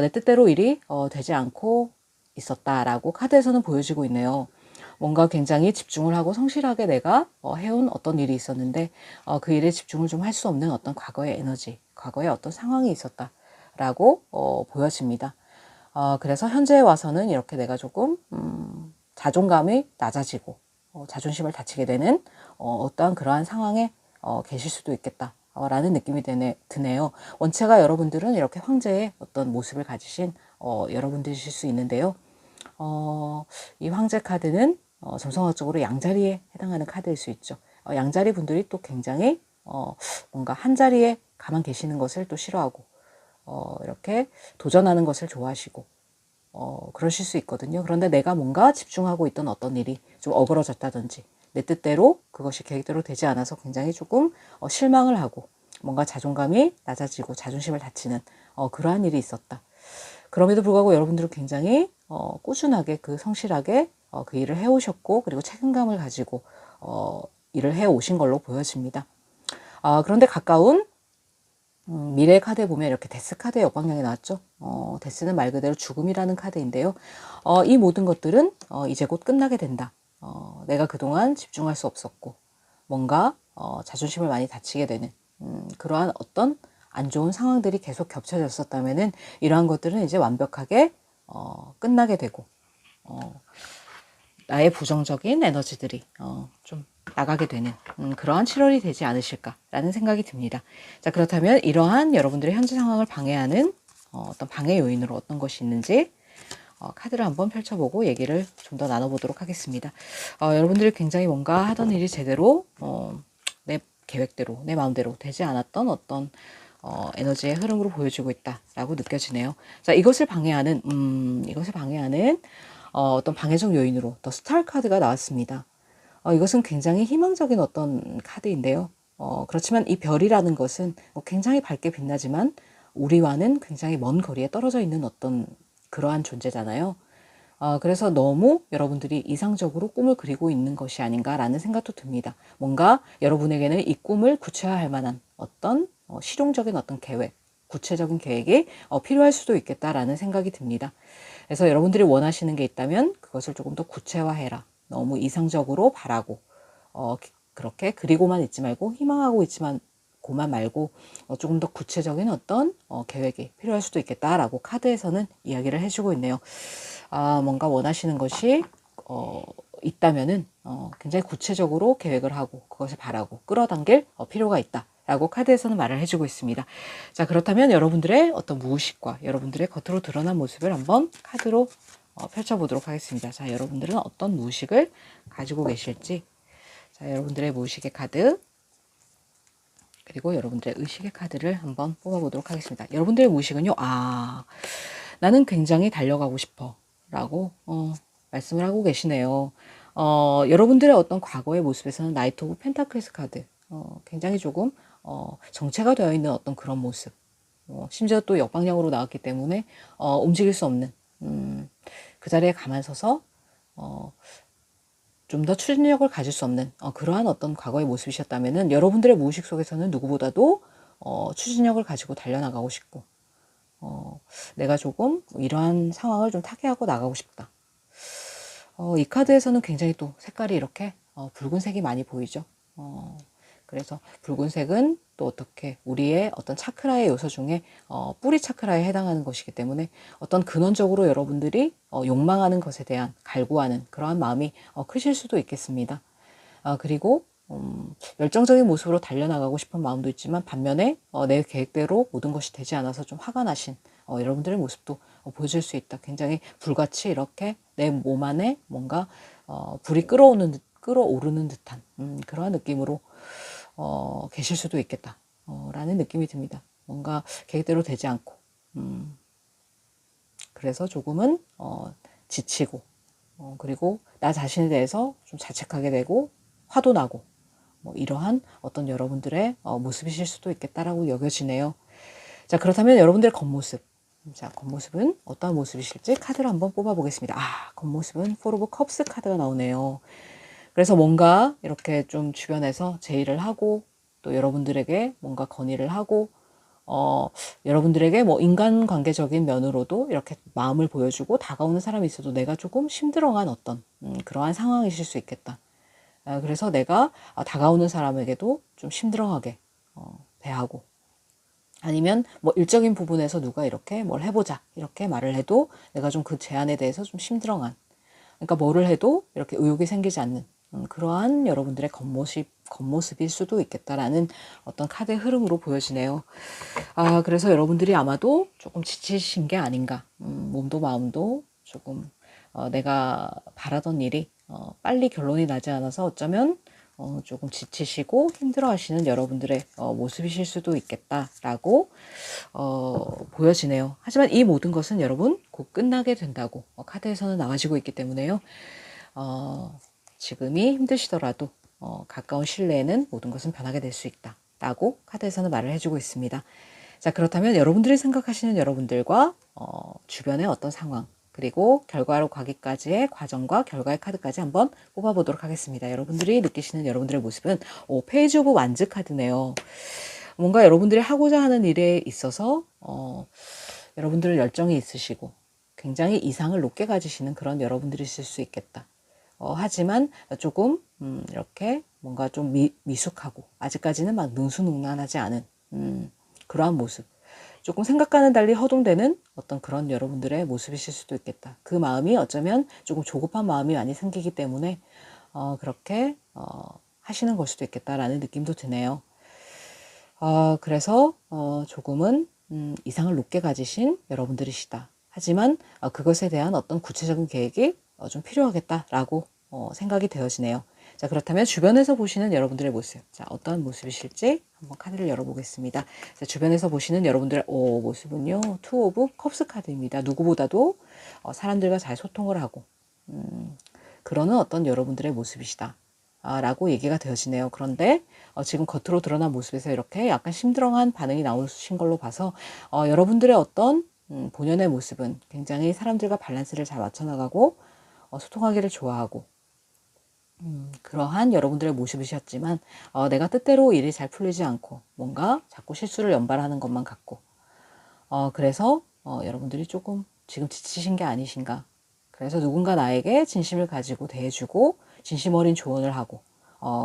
내 뜻대로 일이 되지 않고 있었다라고 카드에서는 보여지고 있네요. 뭔가 굉장히 집중을 하고 성실하게 내가 해온 어떤 일이 있었는데 그 일에 집중을 좀 할 수 없는 어떤 과거의 에너지, 과거의 어떤 상황이 있었다라고 보여집니다. 그래서 현재에 와서는 이렇게 내가 조금 자존감이 낮아지고 자존심을 다치게 되는 어떠한 그러한 상황에 계실 수도 있겠다. 라는 느낌이 드네요. 원체가 여러분들은 이렇게 황제의 어떤 모습을 가지신 여러분들이실 수 있는데요. 이 황제 카드는 점성학적으로 양자리에 해당하는 카드일 수 있죠. 양자리 분들이 또 굉장히 뭔가 한 자리에 가만 계시는 것을 또 싫어하고 이렇게 도전하는 것을 좋아하시고 그러실 수 있거든요. 그런데 내가 뭔가 집중하고 있던 어떤 일이 좀 어그러졌다든지 내 뜻대로 그것이 계획대로 되지 않아서 굉장히 조금 실망을 하고 뭔가 자존감이 낮아지고 자존심을 다치는 그러한 일이 있었다. 그럼에도 불구하고 여러분들은 굉장히 꾸준하게 성실하게 그 일을 해오셨고 그리고 책임감을 가지고 일을 해오신 걸로 보여집니다. 그런데 가까운 미래의 카드에 보면 이렇게 데스 카드의 역방향이 나왔죠. 데스는 말 그대로 죽음이라는 카드인데요. 이 모든 것들은 이제 곧 끝나게 된다. 내가 그동안 집중할 수 없었고 뭔가 자존심을 많이 다치게 되는 그러한 어떤 안 좋은 상황들이 계속 겹쳐졌었다면은 이러한 것들은 이제 완벽하게 끝나게 되고 나의 부정적인 에너지들이 좀 나가게 되는 그러한 7월이 되지 않으실까라는 생각이 듭니다. 자, 그렇다면 이러한 여러분들의 현재 상황을 방해하는 어떤 방해 요인으로 어떤 것이 있는지 카드를 한번 펼쳐보고 얘기를 좀 더 나눠보도록 하겠습니다. 여러분들이 굉장히 뭔가 하던 일이 제대로 내 계획대로 내 마음대로 되지 않았던 어떤 에너지의 흐름으로 보여지고 있다라고 느껴지네요. 자, 이것을 방해하는 어떤 방해적 요인으로 더 스타 카드가 나왔습니다. 이것은 굉장히 희망적인 어떤 카드인데요. 그렇지만 이 별이라는 것은 굉장히 밝게 빛나지만 우리와는 굉장히 먼 거리에 떨어져 있는 어떤 그러한 존재잖아요. 그래서 너무 여러분들이 이상적으로 꿈을 그리고 있는 것이 아닌가라는 생각도 듭니다. 뭔가 여러분에게는 이 꿈을 구체화할 만한 어떤 실용적인 어떤 계획, 구체적인 계획이 필요할 수도 있겠다라는 생각이 듭니다. 그래서 여러분들이 원하시는 게 있다면 그것을 조금 더 구체화해라. 너무 이상적으로 바라고 그렇게 그리고만 있지 말고 희망하고 있지만 고만 말고 조금 더 구체적인 어떤 계획이 필요할 수도 있겠다라고 카드에서는 이야기를 해주고 있네요. 뭔가 원하시는 것이 있다면은 굉장히 구체적으로 계획을 하고 그것을 바라고 끌어당길 필요가 있다. 라고 카드에서는 말을 해주고 있습니다. 자, 그렇다면 여러분들의 어떤 무의식과 여러분들의 겉으로 드러난 모습을 한번 카드로 펼쳐보도록 하겠습니다. 자, 여러분들은 어떤 무의식을 가지고 계실지. 자, 여러분들의 무의식의 카드 그리고 여러분들의 의식의 카드를 한번 뽑아보도록 하겠습니다. 여러분들의 무의식은요. 나는 굉장히 달려가고 싶어 라고 말씀을 하고 계시네요. 여러분들의 어떤 과거의 모습에서는 나이트 오브 펜타클스 카드 굉장히 조금 정체가 되어 있는 어떤 그런 모습 심지어 또 역방향으로 나왔기 때문에 움직일 수 없는 그 자리에 가만 서서 좀 더 추진력을 가질 수 없는 그러한 어떤 과거의 모습이셨다면은 여러분들의 무의식 속에서는 누구보다도 추진력을 가지고 달려나가고 싶고 내가 조금 이러한 상황을 좀 타개하고 나가고 싶다. 이 카드에서는 굉장히 또 색깔이 이렇게 붉은색이 많이 보이죠. 그래서 붉은색은 또 어떻게 우리의 어떤 차크라의 요소 중에 뿌리 차크라에 해당하는 것이기 때문에 어떤 근원적으로 여러분들이 욕망하는 것에 대한 갈구하는 그러한 마음이 크실 수도 있겠습니다. 그리고 열정적인 모습으로 달려나가고 싶은 마음도 있지만 반면에 내 계획대로 모든 것이 되지 않아서 좀 화가 나신 여러분들의 모습도 보여줄 수 있다. 굉장히 불같이 이렇게 내 몸 안에 뭔가 불이 끓어오르는 듯한 그러한 느낌으로 계실 수도 있겠다 라는 느낌이 듭니다. 뭔가 계획대로 되지 않고 그래서 조금은 지치고 그리고 나 자신에 대해서 좀 자책하게 되고 화도 나고 뭐 이러한 어떤 여러분들의 모습이실 수도 있겠다라고 여겨지네요. 자, 그렇다면 여러분들의 겉모습. 자, 겉모습은 어떠한 모습이실지 카드를 한번 뽑아보겠습니다. 겉모습은 포 오브 컵스 카드가 나오네요. 그래서 뭔가 이렇게 좀 주변에서 제의를 하고 또 여러분들에게 뭔가 건의를 하고 여러분들에게 뭐 인간관계적인 면으로도 이렇게 마음을 보여주고 다가오는 사람이 있어도 내가 조금 힘들어한 어떤 그러한 상황이실 수 있겠다. 그래서 내가 다가오는 사람에게도 좀 힘들어하게 대하고 아니면 뭐 일적인 부분에서 누가 이렇게 뭘 해보자 이렇게 말을 해도 내가 좀 그 제안에 대해서 좀 힘들어한 그러니까 뭐를 해도 이렇게 의욕이 생기지 않는 그러한 여러분들의 겉모습일 수도 있겠다라는 어떤 카드의 흐름으로 보여지네요. 그래서 여러분들이 아마도 조금 지치신 게 아닌가. 몸도 마음도 조금 내가 바라던 일이 빨리 결론이 나지 않아서 어쩌면 조금 지치시고 힘들어하시는 여러분들의 모습이실 수도 있겠다라고 보여지네요. 하지만 이 모든 것은 여러분 곧 끝나게 된다고 카드에서는 나와지고 있기 때문에요. 지금이 힘드시더라도 가까운 신뢰에는 모든 것은 변하게 될 수 있다 라고 카드에서는 말을 해주고 있습니다. 자, 그렇다면 여러분들이 생각하시는 여러분들과 주변의 어떤 상황 그리고 결과로 가기까지의 과정과 결과의 카드까지 한번 뽑아보도록 하겠습니다. 여러분들이 느끼시는 여러분들의 모습은 페이지 오브 완즈 카드네요. 뭔가 여러분들이 하고자 하는 일에 있어서 여러분들 열정이 있으시고 굉장히 이상을 높게 가지시는 그런 여러분들이 있을 수 있겠다. 하지만 조금 이렇게 뭔가 좀 미숙하고 아직까지는 막 능수능란하지 않은 그러한 모습. 조금 생각과는 달리 허둥대는 어떤 그런 여러분들의 모습이실 수도 있겠다. 그 마음이 어쩌면 조금 조급한 마음이 많이 생기기 때문에 그렇게 하시는 걸 수도 있겠다라는 느낌도 드네요. 그래서 조금은 이상을 높게 가지신 여러분들이시다. 하지만 그것에 대한 어떤 구체적인 계획이 좀 필요하겠다라고 생각이 되어지네요. 자, 그렇다면 주변에서 보시는 여러분들의 모습. 자, 어떤 모습이실지 한번 카드를 열어보겠습니다. 자, 주변에서 보시는 여러분들의 모습은요. 투 오브 컵스 카드입니다. 누구보다도 사람들과 잘 소통을 하고 그러는 어떤 여러분들의 모습이시다. 라고 얘기가 되어지네요. 그런데 지금 겉으로 드러난 모습에서 이렇게 약간 심드렁한 반응이 나오신 걸로 봐서 여러분들의 어떤 본연의 모습은 굉장히 사람들과 밸런스를 잘 맞춰나가고 소통하기를 좋아하고 그러한 여러분들의 모습이셨지만 내가 뜻대로 일이 잘 풀리지 않고 뭔가 자꾸 실수를 연발하는 것만 같고 그래서 여러분들이 조금 지금 지치신 게 아니신가. 그래서 누군가 나에게 진심을 가지고 대해주고 진심 어린 조언을 하고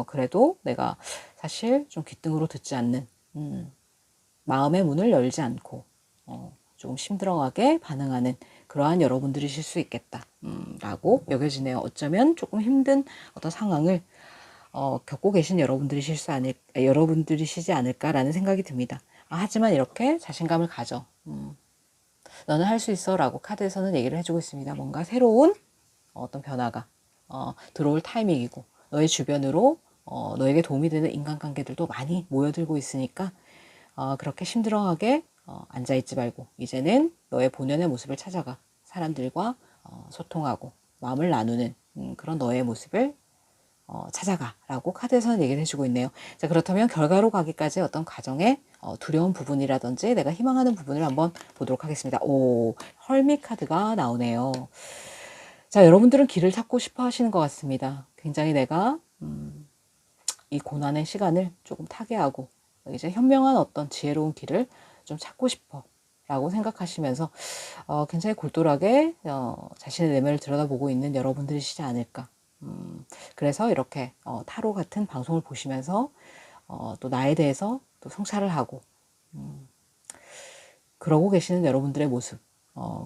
그래도 내가 사실 좀 귓등으로 듣지 않는 마음의 문을 열지 않고 조금 심드렁하게 반응하는 그러한 여러분들이실 수 있겠다 라고 여겨지네요. 어쩌면 조금 힘든 어떤 상황을 겪고 계신 여러분들이시지 않을까라는 생각이 듭니다. 하지만 이렇게 자신감을 가져 너는 할 수 있어 라고 카드에서는 얘기를 해주고 있습니다. 뭔가 새로운 어떤 변화가 들어올 타이밍이고 너의 주변으로 너에게 도움이 되는 인간관계들도 많이 모여들고 있으니까 그렇게 심드렁하게 앉아있지 말고 이제는 너의 본연의 모습을 찾아가 사람들과 소통하고 마음을 나누는 그런 너의 모습을 찾아가 라고 카드에서는 얘기를 해주고 있네요. 자, 그렇다면 결과로 가기까지 어떤 과정에 두려운 부분이라든지 내가 희망하는 부분을 한번 보도록 하겠습니다. 헐밋 카드가 나오네요. 자, 여러분들은 길을 찾고 싶어 하시는 것 같습니다. 굉장히 내가 이 고난의 시간을 조금 타개하고 이제 현명한 어떤 지혜로운 길을 좀 찾고 싶어. 라고 생각하시면서 굉장히 골똘하게 자신의 내면을 들여다보고 있는 여러분들이시지 않을까. 그래서 이렇게 타로 같은 방송을 보시면서 또 나에 대해서 또 성찰을 하고 그러고 계시는 여러분들의 모습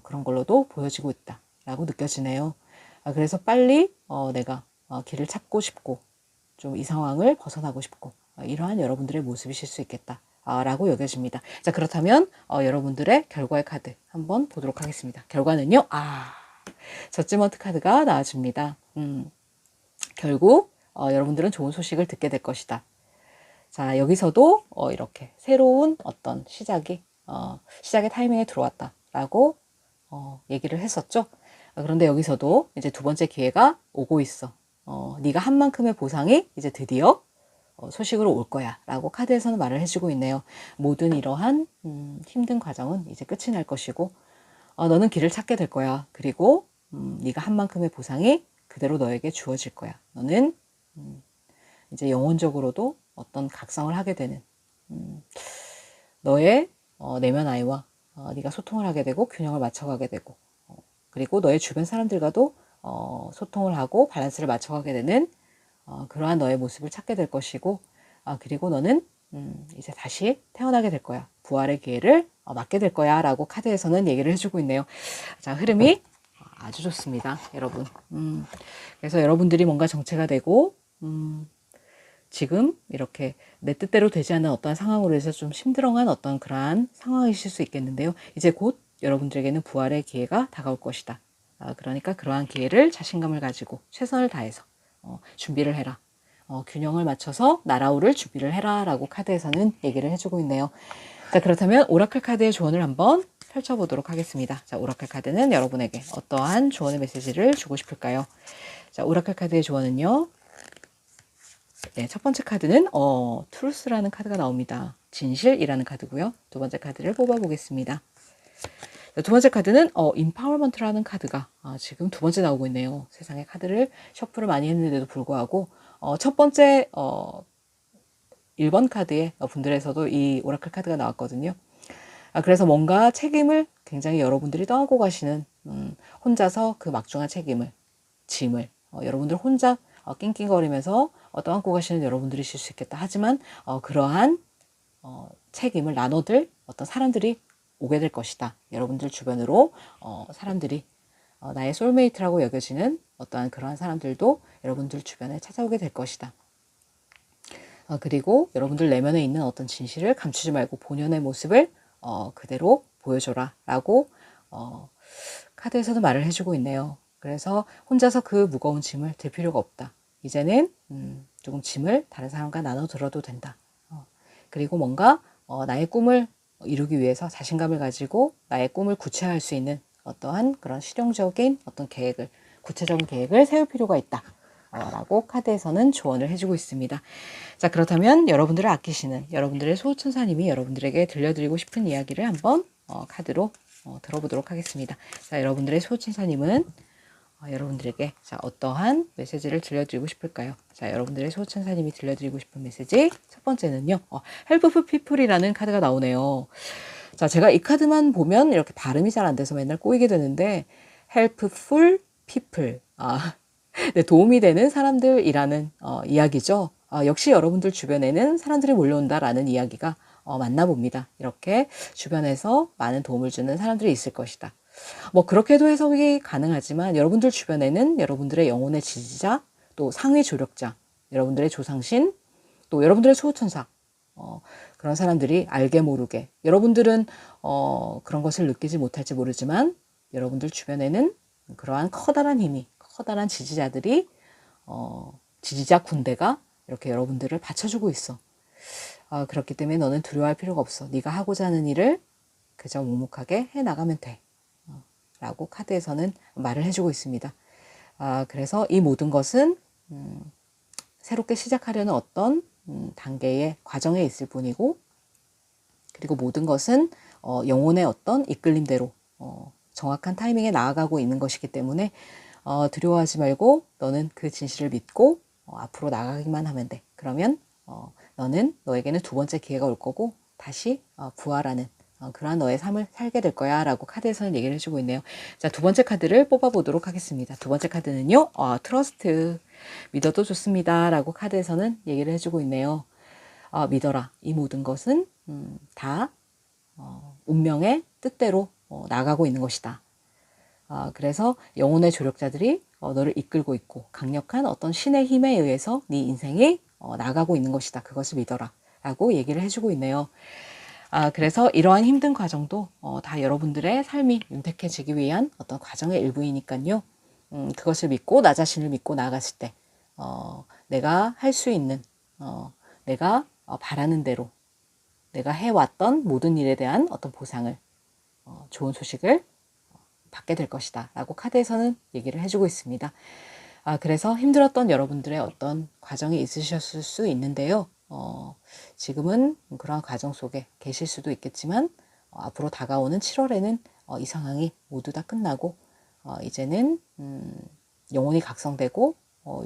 그런 걸로도 보여지고 있다라고 느껴지네요. 그래서 빨리 내가 길을 찾고 싶고 좀 이 상황을 벗어나고 싶고 이러한 여러분들의 모습이실 수 있겠다. 라고 여겨집니다. 자, 그렇다면 여러분들의 결과의 카드 한번 보도록 하겠습니다. 결과는요. 저지먼트 카드가 나와줍니다. 결국 여러분들은 좋은 소식을 듣게 될 것이다. 자, 여기서도 이렇게 새로운 어떤 시작의 타이밍에 들어왔다라고 얘기를 했었죠. 그런데 여기서도 이제 두 번째 기회가 오고 있어. 네가 한 만큼의 보상이 이제 드디어 소식으로 올 거야 라고 카드에서는 말을 해주고 있네요. 모든 이러한 힘든 과정은 이제 끝이 날 것이고 너는 길을 찾게 될 거야. 그리고 네가 한 만큼의 보상이 그대로 너에게 주어질 거야. 너는 이제 영혼적으로도 어떤 각성을 하게 되는 너의 내면 아이와 네가 소통을 하게 되고 균형을 맞춰가게 되고 그리고 너의 주변 사람들과도 소통을 하고 밸런스를 맞춰가게 되는 그러한 너의 모습을 찾게 될 것이고 그리고 너는 이제 다시 태어나게 될 거야. 부활의 기회를 맞게 될 거야 라고 카드에서는 얘기를 해주고 있네요. 자, 흐름이 아주 좋습니다. 여러분. 그래서 여러분들이 뭔가 정체가 되고 지금 이렇게 내 뜻대로 되지 않는 어떤 상황으로 해서 좀 힘들어한 어떤 그러한 상황이실 수 있겠는데요. 이제 곧 여러분들에게는 부활의 기회가 다가올 것이다. 그러니까 그러한 기회를 자신감을 가지고 최선을 다해서 준비를 해라. 균형을 맞춰서 날아오를 준비를 해라 라고 카드에서는 얘기를 해주고 있네요. 자, 그렇다면 오라클 카드의 조언을 한번 펼쳐보도록 하겠습니다. 자, 오라클 카드는 여러분에게 어떠한 조언의 메시지를 주고 싶을까요? 자, 오라클 카드의 조언은요. 네, 첫 번째 카드는 트루스라는 카드가 나옵니다. 진실이라는 카드고요. 두 번째 카드를 뽑아보겠습니다. 두 번째 카드는 인파워먼트라는 카드가 지금 두 번째 나오고 있네요. 세상에 카드를 셔플을 많이 했는데도 불구하고 첫 번째 1번 카드의 분들에서도 이 오라클 카드가 나왔거든요. 그래서 뭔가 책임을 굉장히 여러분들이 떠안고 가시는 혼자서 그 막중한 책임을 짐을 여러분들 혼자 낑낑거리면서 떠안고 가시는 여러분들이실 수 있겠다. 하지만 그러한 책임을 나눠들 어떤 사람들이 오게 될 것이다. 여러분들 주변으로 사람들이 나의 소울메이트라고 여겨지는 어떠한 그러한 사람들도 여러분들 주변에 찾아오게 될 것이다. 그리고 여러분들 내면에 있는 어떤 진실을 감추지 말고 본연의 모습을 그대로 보여줘라 라고 카드에서도 말을 해주고 있네요. 그래서 혼자서 그 무거운 짐을 들 필요가 없다. 이제는 조금 짐을 다른 사람과 나눠 들어도 된다. 그리고 뭔가 나의 꿈을 이루기 위해서 자신감을 가지고 나의 꿈을 구체화할 수 있는 어떠한 그런 실용적인 어떤 계획을 구체적인 계획을 세울 필요가 있다. 라고 카드에서는 조언을 해주고 있습니다. 자, 그렇다면 여러분들을 아끼시는 여러분들의 소천사님이 여러분들에게 들려드리고 싶은 이야기를 한번 카드로 들어보도록 하겠습니다. 자, 여러분들의 소천사님은 여러분들에게 어떠한 메시지를 들려드리고 싶을까요? 자, 여러분들의 소천사님이 들려드리고 싶은 메시지 첫 번째는요. 헬프풀 피플이라는 카드가 나오네요. 자, 제가 이 카드만 보면 이렇게 발음이 잘 안 돼서 맨날 꼬이게 되는데 helpful people 네, 도움이 되는 사람들이라는 이야기죠. 역시 여러분들 주변에는 사람들이 몰려온다라는 이야기가 맞나 봅니다. 이렇게 주변에서 많은 도움을 주는 사람들이 있을 것이다. 뭐 그렇게도 해석이 가능하지만 여러분들 주변에는 여러분들의 영혼의 지지자, 또 상위 조력자, 여러분들의 조상신, 또 여러분들의 수호천사 그런 사람들이 알게 모르게 여러분들은 그런 것을 느끼지 못할지 모르지만 여러분들 주변에는 그러한 커다란 힘이 커다란 지지자들이 지지자 군대가 이렇게 여러분들을 받쳐주고 있어. 그렇기 때문에 너는 두려워할 필요가 없어. 네가 하고자 하는 일을 그저 묵묵하게 해나가면 돼. 라고 카드에서는 말을 해주고 있습니다. 그래서 이 모든 것은 새롭게 시작하려는 어떤 단계의 과정에 있을 뿐이고 그리고 모든 것은 영혼의 어떤 이끌림대로 정확한 타이밍에 나아가고 있는 것이기 때문에 두려워하지 말고 너는 그 진실을 믿고 앞으로 나가기만 하면 돼. 그러면 너는 너에게는 두 번째 기회가 올 거고 다시 부활하는 그러한 너의 삶을 살게 될 거야 라고 카드에서는 얘기를 해주고 있네요. 자, 두 번째 카드를 뽑아보도록 하겠습니다. 두 번째 카드는요, 트러스트, 믿어도 좋습니다 라고 카드에서는 얘기를 해주고 있네요. 믿어라. 이 모든 것은 다 운명의 뜻대로 나가고 있는 것이다. 그래서 영혼의 조력자들이 너를 이끌고 있고 강력한 어떤 신의 힘에 의해서 네 인생이 나가고 있는 것이다. 그것을 믿어라 라고 얘기를 해주고 있네요. 그래서 이러한 힘든 과정도 다 여러분들의 삶이 윤택해지기 위한 어떤 과정의 일부이니까요. 그것을 믿고 나 자신을 믿고 나아갔을 때 내가 할 수 있는 내가 바라는 대로 내가 해왔던 모든 일에 대한 어떤 보상을 좋은 소식을 받게 될 것이다 라고 카드에서는 얘기를 해주고 있습니다. 그래서 힘들었던 여러분들의 어떤 과정이 있으셨을 수 있는데요. 지금은 그러한 과정 속에 계실 수도 있겠지만 앞으로 다가오는 7월에는 이 상황이 모두 다 끝나고 이제는 영혼이 각성되고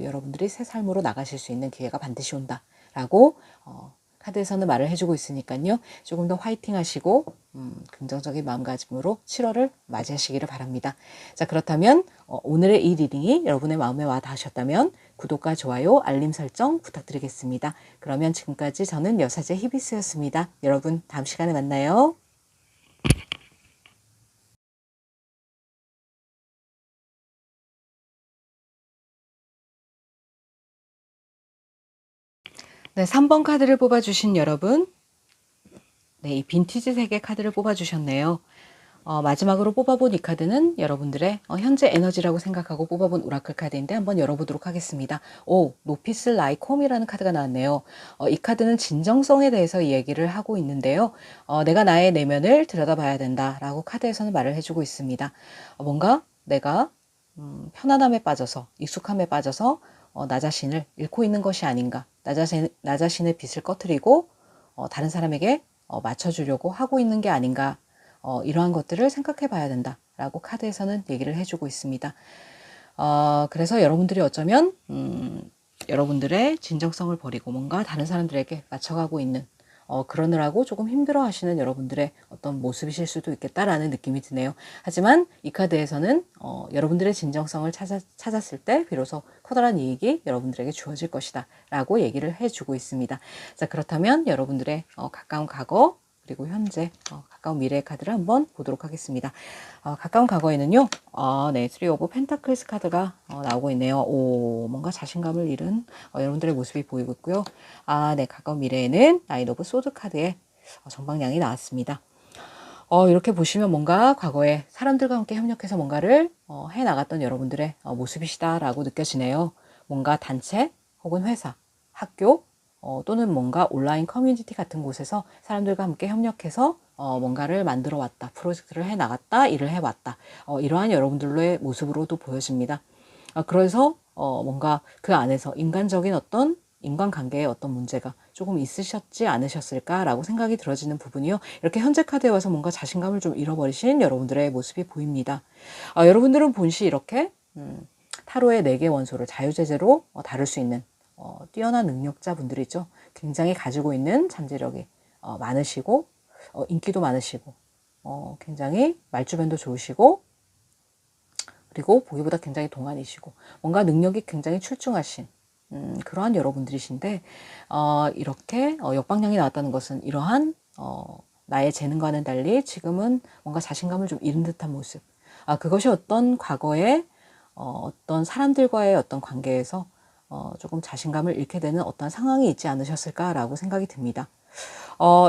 여러분들이 새 삶으로 나가실 수 있는 기회가 반드시 온다 라고 카드에서는 말을 해주고 있으니까요. 조금 더 화이팅 하시고 긍정적인 마음가짐으로 7월을 맞이하시기를 바랍니다. 자, 그렇다면 오늘의 이 리딩이 여러분의 마음에 와 닿으셨다면 구독과 좋아요, 알림 설정 부탁드리겠습니다. 그러면 지금까지 저는 여사제 히비스였습니다. 여러분 다음 시간에 만나요. 네, 3번 카드를 뽑아주신 여러분, 네, 이 빈티지 색의 카드를 뽑아주셨네요. 마지막으로 뽑아본 이 카드는 여러분들의 현재 에너지라고 생각하고 뽑아본 오라클 카드인데 한번 열어보도록 하겠습니다. 노피스 라이콤이라는 카드가 나왔네요. 이 카드는 진정성에 대해서 이야기를 하고 있는데요. 내가 나의 내면을 들여다봐야 된다라고 카드에서는 말을 해주고 있습니다. 뭔가 내가 편안함에 빠져서 익숙함에 빠져서 나 자신을 잃고 있는 것이 아닌가. 나 자신의 빛을 꺼트리고 다른 사람에게 맞춰주려고 하고 있는 게 아닌가. 이러한 것들을 생각해 봐야 된다라고 카드에서는 얘기를 해주고 있습니다. 그래서 여러분들이 어쩌면 여러분들의 진정성을 버리고 뭔가 다른 사람들에게 맞춰가고 있는 그러느라고 조금 힘들어 하시는 여러분들의 어떤 모습이실 수도 있겠다라는 느낌이 드네요. 하지만 이 카드에서는 여러분들의 진정성을 찾았을 때 비로소 커다란 이익이 여러분들에게 주어질 것이다 라고 얘기를 해주고 있습니다. 자, 그렇다면 여러분들의 가까운 과거 그리고 현재 가까운 미래의 카드를 한번 보도록 하겠습니다. 가까운 과거에는요. 네, 3 오브 펜타클스 카드가 나오고 있네요. 뭔가 자신감을 잃은 여러분들의 모습이 보이고 있고요. 네, 가까운 미래에는 9 오브 소드 카드의 정방향이 나왔습니다. 이렇게 보시면 뭔가 과거에 사람들과 함께 협력해서 뭔가를 해나갔던 여러분들의 모습이시다라고 느껴지네요. 뭔가 단체 혹은 회사, 학교 또는 뭔가 온라인 커뮤니티 같은 곳에서 사람들과 함께 협력해서 뭔가를 만들어 왔다, 프로젝트를 해나갔다, 일을 해왔다. 이러한 여러분들의 모습으로도 보여집니다. 그래서 뭔가 그 안에서 인간적인 어떤 인간관계에 어떤 문제가 조금 있으셨지 않으셨을까라고 생각이 들어지는 부분이요. 이렇게 현재 카드에 와서 뭔가 자신감을 좀 잃어버리신 여러분들의 모습이 보입니다. 여러분들은 본시 이렇게 타로의 4개 원소를 자유제재로 다룰 수 있는 뛰어난 능력자분들이죠. 굉장히 가지고 있는 잠재력이 많으시고 인기도 많으시고 굉장히 말주변도 좋으시고 그리고 보기보다 굉장히 동안이시고 뭔가 능력이 굉장히 출중하신 그러한 여러분들이신데 이렇게 역방향이 나왔다는 것은 이러한 나의 재능과는 달리 지금은 뭔가 자신감을 좀 잃은 듯한 모습. 그것이 어떤 과거에 어떤 사람들과의 어떤 관계에서 조금 자신감을 잃게 되는 어떤 상황이 있지 않으셨을까라고 생각이 듭니다.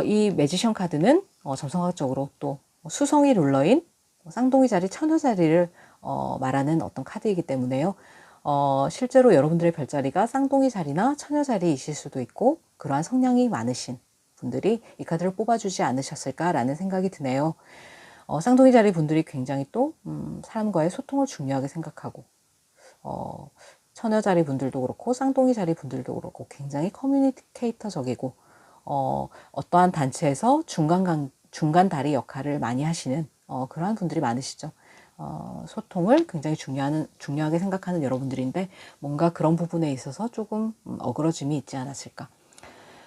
이 매지션 카드는 점성학적으로 또 수성이 룰러인 쌍둥이 자리, 처녀 자리를 말하는 어떤 카드이기 때문에요. 실제로 여러분들의 별자리가 쌍둥이 자리나 처녀 자리이실 수도 있고 그러한 성향이 많으신 분들이 이 카드를 뽑아주지 않으셨을까라는 생각이 드네요. 쌍둥이 자리 분들이 굉장히 또 사람과의 소통을 중요하게 생각하고 처녀 자리 분들도 그렇고 쌍둥이 자리 분들도 그렇고 굉장히 커뮤니케이터적이고 어떠한 단체에서 중간 다리 역할을 많이 하시는 그러한 분들이 많으시죠. 소통을 굉장히 중요하게 생각하는 여러분들인데 뭔가 그런 부분에 있어서 조금 어그러짐이 있지 않았을까.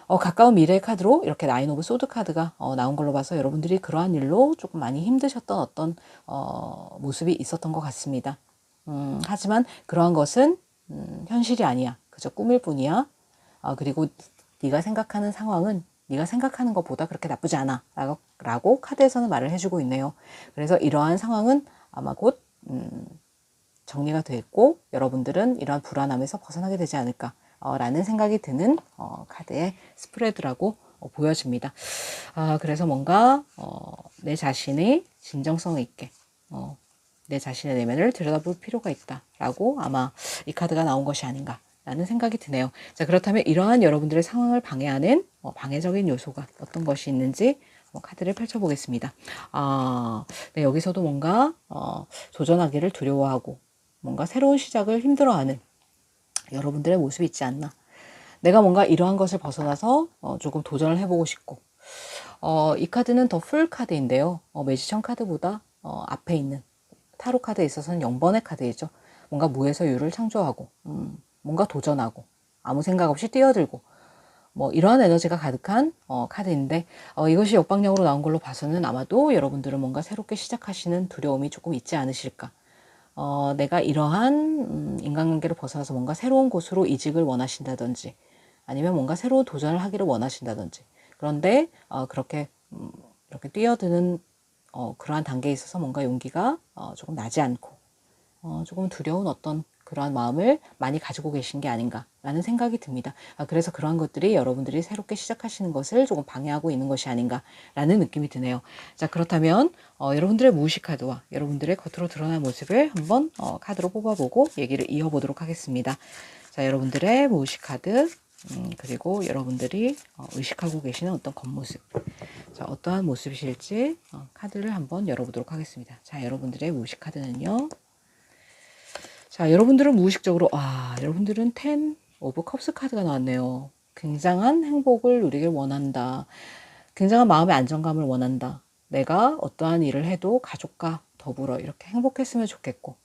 가까운 미래의 카드로 이렇게 나인 오브 소드 카드가 나온 걸로 봐서 여러분들이 그러한 일로 조금 많이 힘드셨던 어떤 모습이 있었던 것 같습니다. 하지만 그러한 것은 현실이 아니야. 그저 꿈일 뿐이야. 그리고 네가 생각하는 상황은 네가 생각하는 것보다 그렇게 나쁘지 않아 라고 카드에서는 말을 해주고 있네요. 그래서 이러한 상황은 아마 곧 정리가 됐고 여러분들은 이러한 불안함에서 벗어나게 되지 않을까 라는 생각이 드는 카드의 스프레드라고 보여집니다. 그래서 뭔가 내 자신이 진정성 있게 내 자신의 내면을 들여다볼 필요가 있다라고 아마 이 카드가 나온 것이 아닌가 라는 생각이 드네요. 자, 그렇다면 이러한 여러분들의 상황을 방해하는 방해적인 요소가 어떤 것이 있는지 카드를 펼쳐보겠습니다. 네, 여기서도 뭔가 도전하기를 두려워하고 뭔가 새로운 시작을 힘들어하는 여러분들의 모습이 있지 않나. 내가 뭔가 이러한 것을 벗어나서 조금 도전을 해보고 싶고 이 카드는 더 풀 카드인데요. 매지션 카드보다 앞에 있는 타로 카드에 있어서는 0번의 카드이죠. 뭔가 무에서 유를 창조하고 뭔가 도전하고 아무 생각 없이 뛰어들고 뭐 이러한 에너지가 가득한 카드인데 이것이 역방향으로 나온 걸로 봐서는 아마도 여러분들은 뭔가 새롭게 시작하시는 두려움이 조금 있지 않으실까. 내가 이러한 인간관계를 벗어나서 뭔가 새로운 곳으로 이직을 원하신다든지 아니면 뭔가 새로운 도전을 하기를 원하신다든지 그런데 그렇게 이렇게 뛰어드는 그러한 단계에 있어서 뭔가 용기가 조금 나지 않고 조금 두려운 어떤 그러한 마음을 많이 가지고 계신 게 아닌가라는 생각이 듭니다. 그래서 그러한 것들이 여러분들이 새롭게 시작하시는 것을 조금 방해하고 있는 것이 아닌가라는 느낌이 드네요. 자, 그렇다면 여러분들의 무의식 카드와 여러분들의 겉으로 드러난 모습을 한번 카드로 뽑아보고 얘기를 이어보도록 하겠습니다. 자, 여러분들의 무의식 카드 그리고 여러분들이 의식하고 계시는 어떤 겉모습 자, 어떠한 모습이실지 카드를 한번 열어보도록 하겠습니다. 자, 여러분들의 무의식 카드는요. 자, 여러분들은 무의식적으로 여러분들은 10 오브 컵스 카드가 나왔네요. 굉장한 행복을 누리길 원한다. 굉장한 마음의 안정감을 원한다. 내가 어떠한 일을 해도 가족과 더불어 이렇게 행복했으면 좋겠고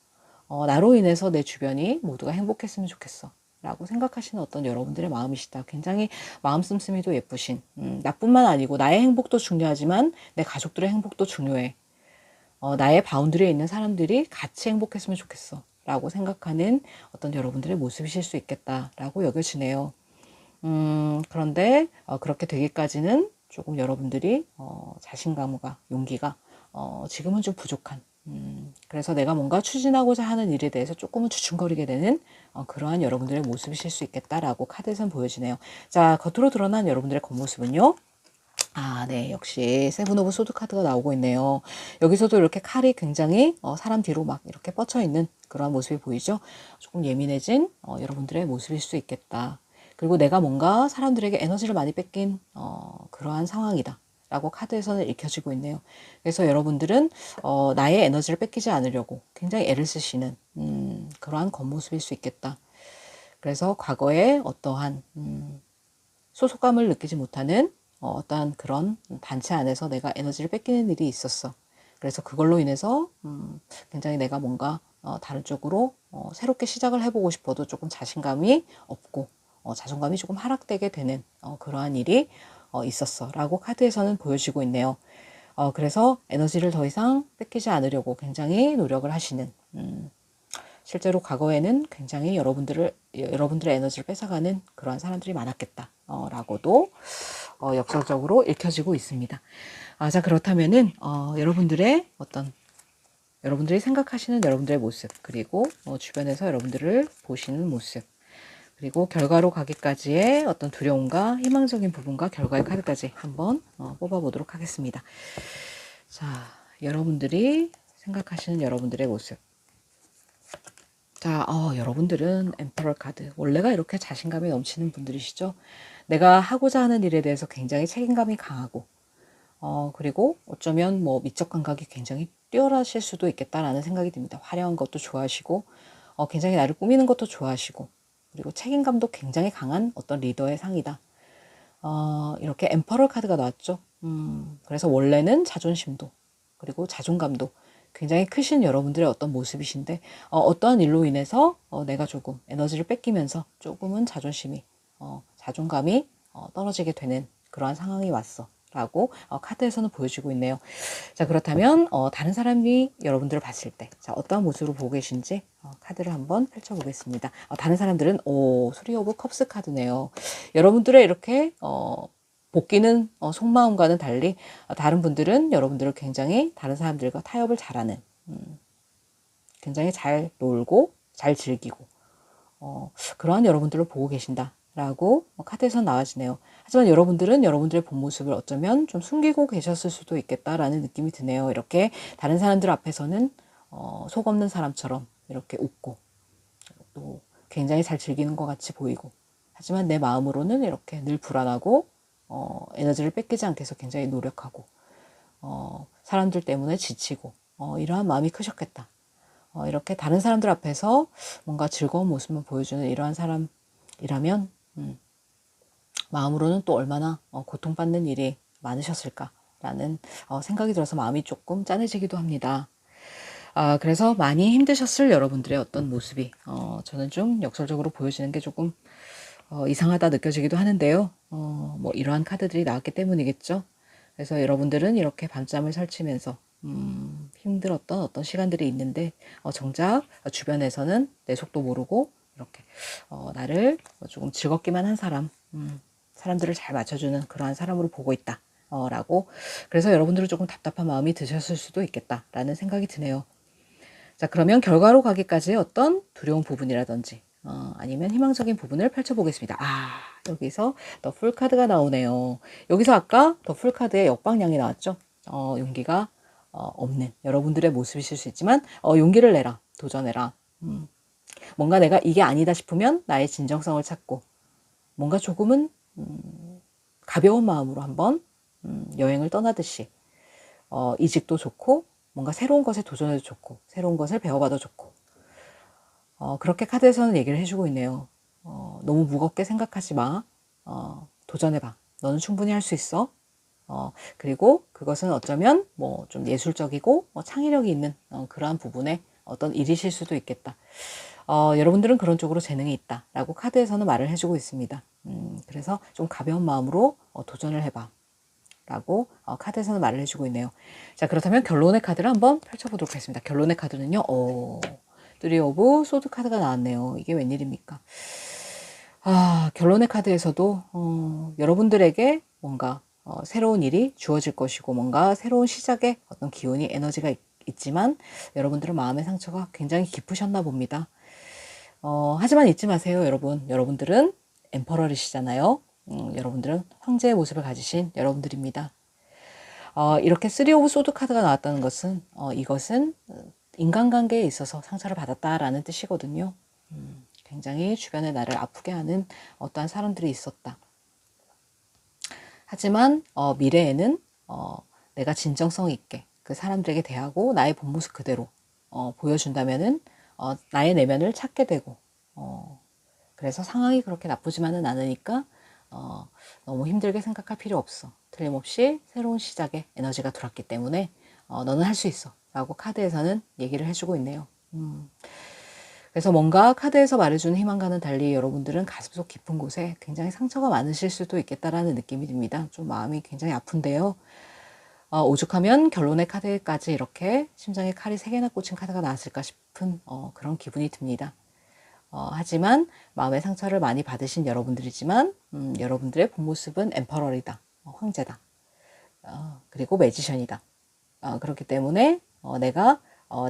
나로 인해서 내 주변이 모두가 행복했으면 좋겠어. 라고 생각하시는 어떤 여러분들의 마음이시다. 굉장히 마음 씀씀이도 예쁘신 나뿐만 아니고 나의 행복도 중요하지만 내 가족들의 행복도 중요해. 나의 바운드리에 있는 사람들이 같이 행복했으면 좋겠어. 라고 생각하는 어떤 여러분들의 모습이실 수 있겠다라고 여겨지네요. 그런데 그렇게 되기까지는 조금 여러분들이 자신감과 용기가 지금은 좀 부족한 그래서 내가 뭔가 추진하고자 하는 일에 대해서 조금은 주춤거리게 되는 그러한 여러분들의 모습이실 수 있겠다라고 카드에선 보여지네요. 자, 겉으로 드러난 여러분들의 겉모습은요. 네. 역시 세븐 오브 소드 카드가 나오고 있네요. 여기서도 이렇게 칼이 굉장히 사람 뒤로 막 이렇게 뻗쳐 있는 그러한 모습이 보이죠? 조금 예민해진 여러분들의 모습일 수 있겠다. 그리고 내가 뭔가 사람들에게 에너지를 많이 뺏긴 그러한 상황이다. 라고 카드에서는 읽혀지고 있네요. 그래서 여러분들은 나의 에너지를 뺏기지 않으려고 굉장히 애를 쓰시는 그러한 겉모습일 수 있겠다. 그래서 과거에 어떠한 소속감을 느끼지 못하는 어떠한 그런 단체 안에서 내가 에너지를 뺏기는 일이 있었어. 그래서 그걸로 인해서 굉장히 내가 뭔가 다른 쪽으로 새롭게 시작을 해보고 싶어도 조금 자신감이 없고 자존감이 조금 하락되게 되는 그러한 일이 있었어 라고 카드에서는 보여지고 있네요. 그래서 에너지를 더 이상 뺏기지 않으려고 굉장히 노력을 하시는 실제로 과거에는 굉장히 여러분들의 에너지를 뺏어가는 그러한 사람들이 많았겠다 라고도 역설적으로 읽혀지고 있습니다. 자, 그렇다면은 여러분들이 생각하시는 여러분들의 모습 그리고 주변에서 여러분들을 보시는 모습 그리고 결과로 가기까지의 어떤 두려움과 희망적인 부분과 결과의 카드까지 한번 뽑아보도록 하겠습니다. 자, 여러분들이 생각하시는 여러분들의 모습. 자, 여러분들은 엠퍼러 카드. 원래가 이렇게 자신감이 넘치는 분들이시죠? 내가 하고자 하는 일에 대해서 굉장히 책임감이 강하고, 그리고 어쩌면 뭐 미적 감각이 굉장히 뛰어나실 수도 있겠다라는 생각이 듭니다. 화려한 것도 좋아하시고, 굉장히 나를 꾸미는 것도 좋아하시고, 그리고 책임감도 굉장히 강한 어떤 리더의 상이다. 이렇게 엠퍼러 카드가 나왔죠. 그래서 원래는 자존심도, 그리고 자존감도 굉장히 크신 여러분들의 어떤 모습이신데 어떠한 일로 인해서 내가 조금 에너지를 뺏기면서 조금은 자존감이 떨어지게 되는 그러한 상황이 왔어 라고 카드에서는 보여주고 있네요. 자, 그렇다면 다른 사람이 여러분들을 봤을 때 어떠한 모습으로 보고 계신지 카드를 한번 펼쳐보겠습니다. 다른 사람들은 스리 오브 컵스 카드네요. 여러분들의 이렇게 복귀는 속마음과는 달리 다른 분들은 여러분들을 굉장히 다른 사람들과 타협을 잘하는 굉장히 잘 놀고 잘 즐기고 그러한 여러분들을 보고 계신다라고 카드에서 나와지네요. 하지만 여러분들은 여러분들의 본 모습을 어쩌면 좀 숨기고 계셨을 수도 있겠다라는 느낌이 드네요. 이렇게 다른 사람들 앞에서는 속 없는 사람처럼 이렇게 웃고 또 굉장히 잘 즐기는 것 같이 보이고 하지만 내 마음으로는 이렇게 늘 불안하고 에너지를 뺏기지 않게 해서 굉장히 노력하고 사람들 때문에 지치고 이러한 마음이 크셨겠다. 이렇게 다른 사람들 앞에서 뭔가 즐거운 모습을 보여주는 이러한 사람이라면 마음으로는 또 얼마나 고통받는 일이 많으셨을까라는 생각이 들어서 마음이 조금 짠해지기도 합니다. 그래서 많이 힘드셨을 여러분들의 어떤 모습이 저는 좀 역설적으로 보여지는 게 조금 이상하다 느껴지기도 하는데요. 뭐 이러한 카드들이 나왔기 때문이겠죠. 그래서 여러분들은 이렇게 밤잠을 설치면서 힘들었던 어떤 시간들이 있는데 정작 주변에서는 내 속도 모르고 이렇게 나를 조금 즐겁기만 한 사람, 사람들을 잘 맞춰주는 그러한 사람으로 보고 있다. 라고 그래서 여러분들은 조금 답답한 마음이 드셨을 수도 있겠다라는 생각이 드네요. 자, 그러면 결과로 가기까지 어떤 두려운 부분이라든지 아니면 희망적인 부분을 펼쳐보겠습니다. 여기서 더 풀 카드가 나오네요. 여기서 아까 더 풀 카드의 역방향이 나왔죠. 용기가 없는 여러분들의 모습이실 수 있지만 용기를 내라, 도전해라. 뭔가 내가 이게 아니다 싶으면 나의 진정성을 찾고 뭔가 조금은 가벼운 마음으로 한번 여행을 떠나듯이 이직도 좋고 뭔가 새로운 것에 도전해도 좋고 새로운 것을 배워봐도 좋고 그렇게 카드에서는 얘기를 해주고 있네요. 너무 무겁게 생각하지 마. 도전해봐. 너는 충분히 할 수 있어. 그리고 그것은 어쩌면 뭐 좀 예술적이고 창의력이 있는 그러한 부분의 어떤 일이실 수도 있겠다. 여러분들은 그런 쪽으로 재능이 있다라고 카드에서는 말을 해주고 있습니다. 그래서 좀 가벼운 마음으로 도전을 해봐. 라고 카드에서는 말을 해주고 있네요. 자, 그렇다면 결론의 카드를 한번 펼쳐보도록 하겠습니다. 결론의 카드는요. 쓰리 오브 소드 카드가 나왔네요. 이게 웬일입니까? 결론의 카드에서도 여러분들에게 뭔가 새로운 일이 주어질 것이고 뭔가 새로운 시작의 어떤 기운이 에너지가 있지만 여러분들은 마음의 상처가 굉장히 깊으셨나 봅니다. 하지만 잊지 마세요, 여러분. 여러분들은 엠퍼러리시잖아요. 여러분들은 황제의 모습을 가지신 여러분들입니다. 이렇게 쓰리 오브 소드 카드가 나왔다는 것은 이것은 인간관계에 있어서 상처를 받았다라는 뜻이거든요. 굉장히 주변에 나를 아프게 하는 어떠한 사람들이 있었다. 하지만 미래에는 내가 진정성 있게 그 사람들에게 대하고 나의 본 모습 그대로 보여준다면은 나의 내면을 찾게 되고 그래서 상황이 그렇게 나쁘지만은 않으니까 너무 힘들게 생각할 필요 없어. 틀림없이 새로운 시작에 에너지가 들어왔기 때문에 너는 할 수 있어 라고 카드에서는 얘기를 해주고 있네요. 그래서 뭔가 카드에서 말해주는 희망과는 달리 여러분들은 가슴속 깊은 곳에 굉장히 상처가 많으실 수도 있겠다라는 느낌이 듭니다. 좀 마음이 굉장히 아픈데요. 오죽하면 결론의 카드까지 이렇게 심장에 칼이 3개나 꽂힌 카드가 나왔을까 싶은 그런 기분이 듭니다. 하지만 마음의 상처를 많이 받으신 여러분들이지만 여러분들의 본 모습은 엠퍼러리다, 황제다, 그리고 매지션이다. 그렇기 때문에 내가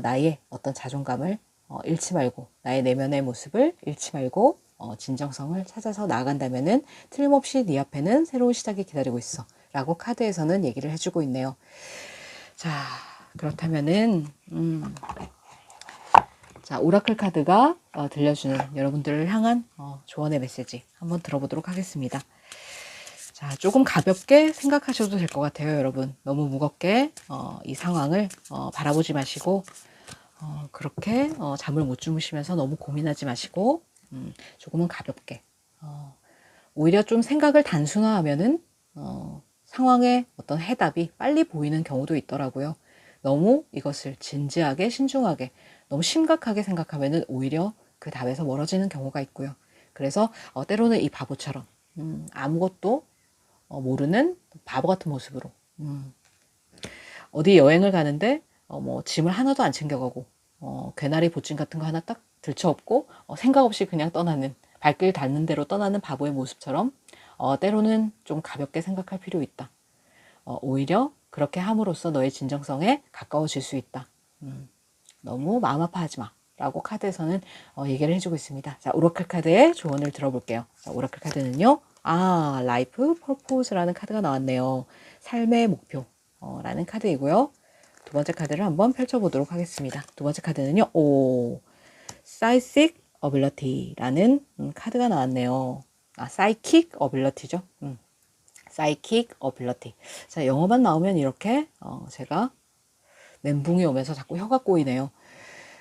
나의 어떤 자존감을 잃지 말고 나의 내면의 모습을 잃지 말고 진정성을 찾아서 나아간다면은 틀림없이 네 앞에는 새로운 시작이 기다리고 있어 라고 카드에서는 얘기를 해주고 있네요. 자, 그렇다면은 자, 오라클 카드가 들려주는 여러분들을 향한 조언의 메시지 한번 들어보도록 하겠습니다. 자, 조금 가볍게 생각하셔도 될 것 같아요, 여러분. 너무 무겁게 이 상황을 바라보지 마시고 그렇게 잠을 못 주무시면서 너무 고민하지 마시고 조금은 가볍게 오히려 좀 생각을 단순화하면은 상황의 어떤 해답이 빨리 보이는 경우도 있더라고요. 너무 이것을 진지하게 신중하게 너무 심각하게 생각하면은 오히려 그 답에서 멀어지는 경우가 있고요. 그래서 때로는 이 바보처럼 아무것도 모르는 바보 같은 모습으로. 어디 여행을 가는데 뭐 짐을 하나도 안 챙겨가고 괴나리 보찜 같은 거 하나 딱 들쳐업고 생각 없이 그냥 떠나는, 발길 닿는 대로 떠나는 바보의 모습처럼 때로는 좀 가볍게 생각할 필요 있다. 오히려 그렇게 함으로써 너의 진정성에 가까워질 수 있다. 너무 마음 아파하지 마 라고 카드에서는 얘기를 해주고 있습니다. 자, 오라클 카드의 조언을 들어볼게요. 자, 오라클 카드는요, 라이프 퍼포즈라는 카드가 나왔네요. 삶의 목표 라는 카드이고요. 두 번째 카드를 한번 펼쳐보도록 하겠습니다. 두 번째 카드는요, Psychic Ability라는 카드가 나왔네요. Psychic Ability죠. Psychic Ability. 자, 영어만 나오면 이렇게 제가 멘붕이 오면서 자꾸 혀가 꼬이네요.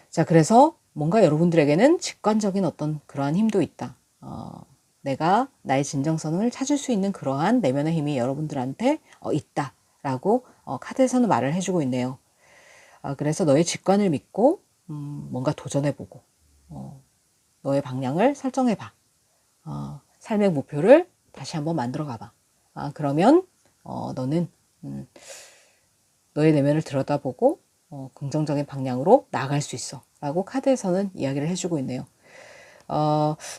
자, 그래서 뭔가 여러분들에게는 직관적인 어떤 그러한 힘도 있다. 내가 나의 진정성을 찾을 수 있는 그러한 내면의 힘이 여러분들한테 있다라고 카드에서는 말을 해주고 있네요. 그래서 너의 직관을 믿고 뭔가 도전해보고 너의 방향을 설정해봐. 삶의 목표를 다시 한번 만들어 가봐. 그러면 너는 너의 내면을 들여다보고 긍정적인 방향으로 나아갈 수 있어 라고 카드에서는 이야기를 해주고 있네요.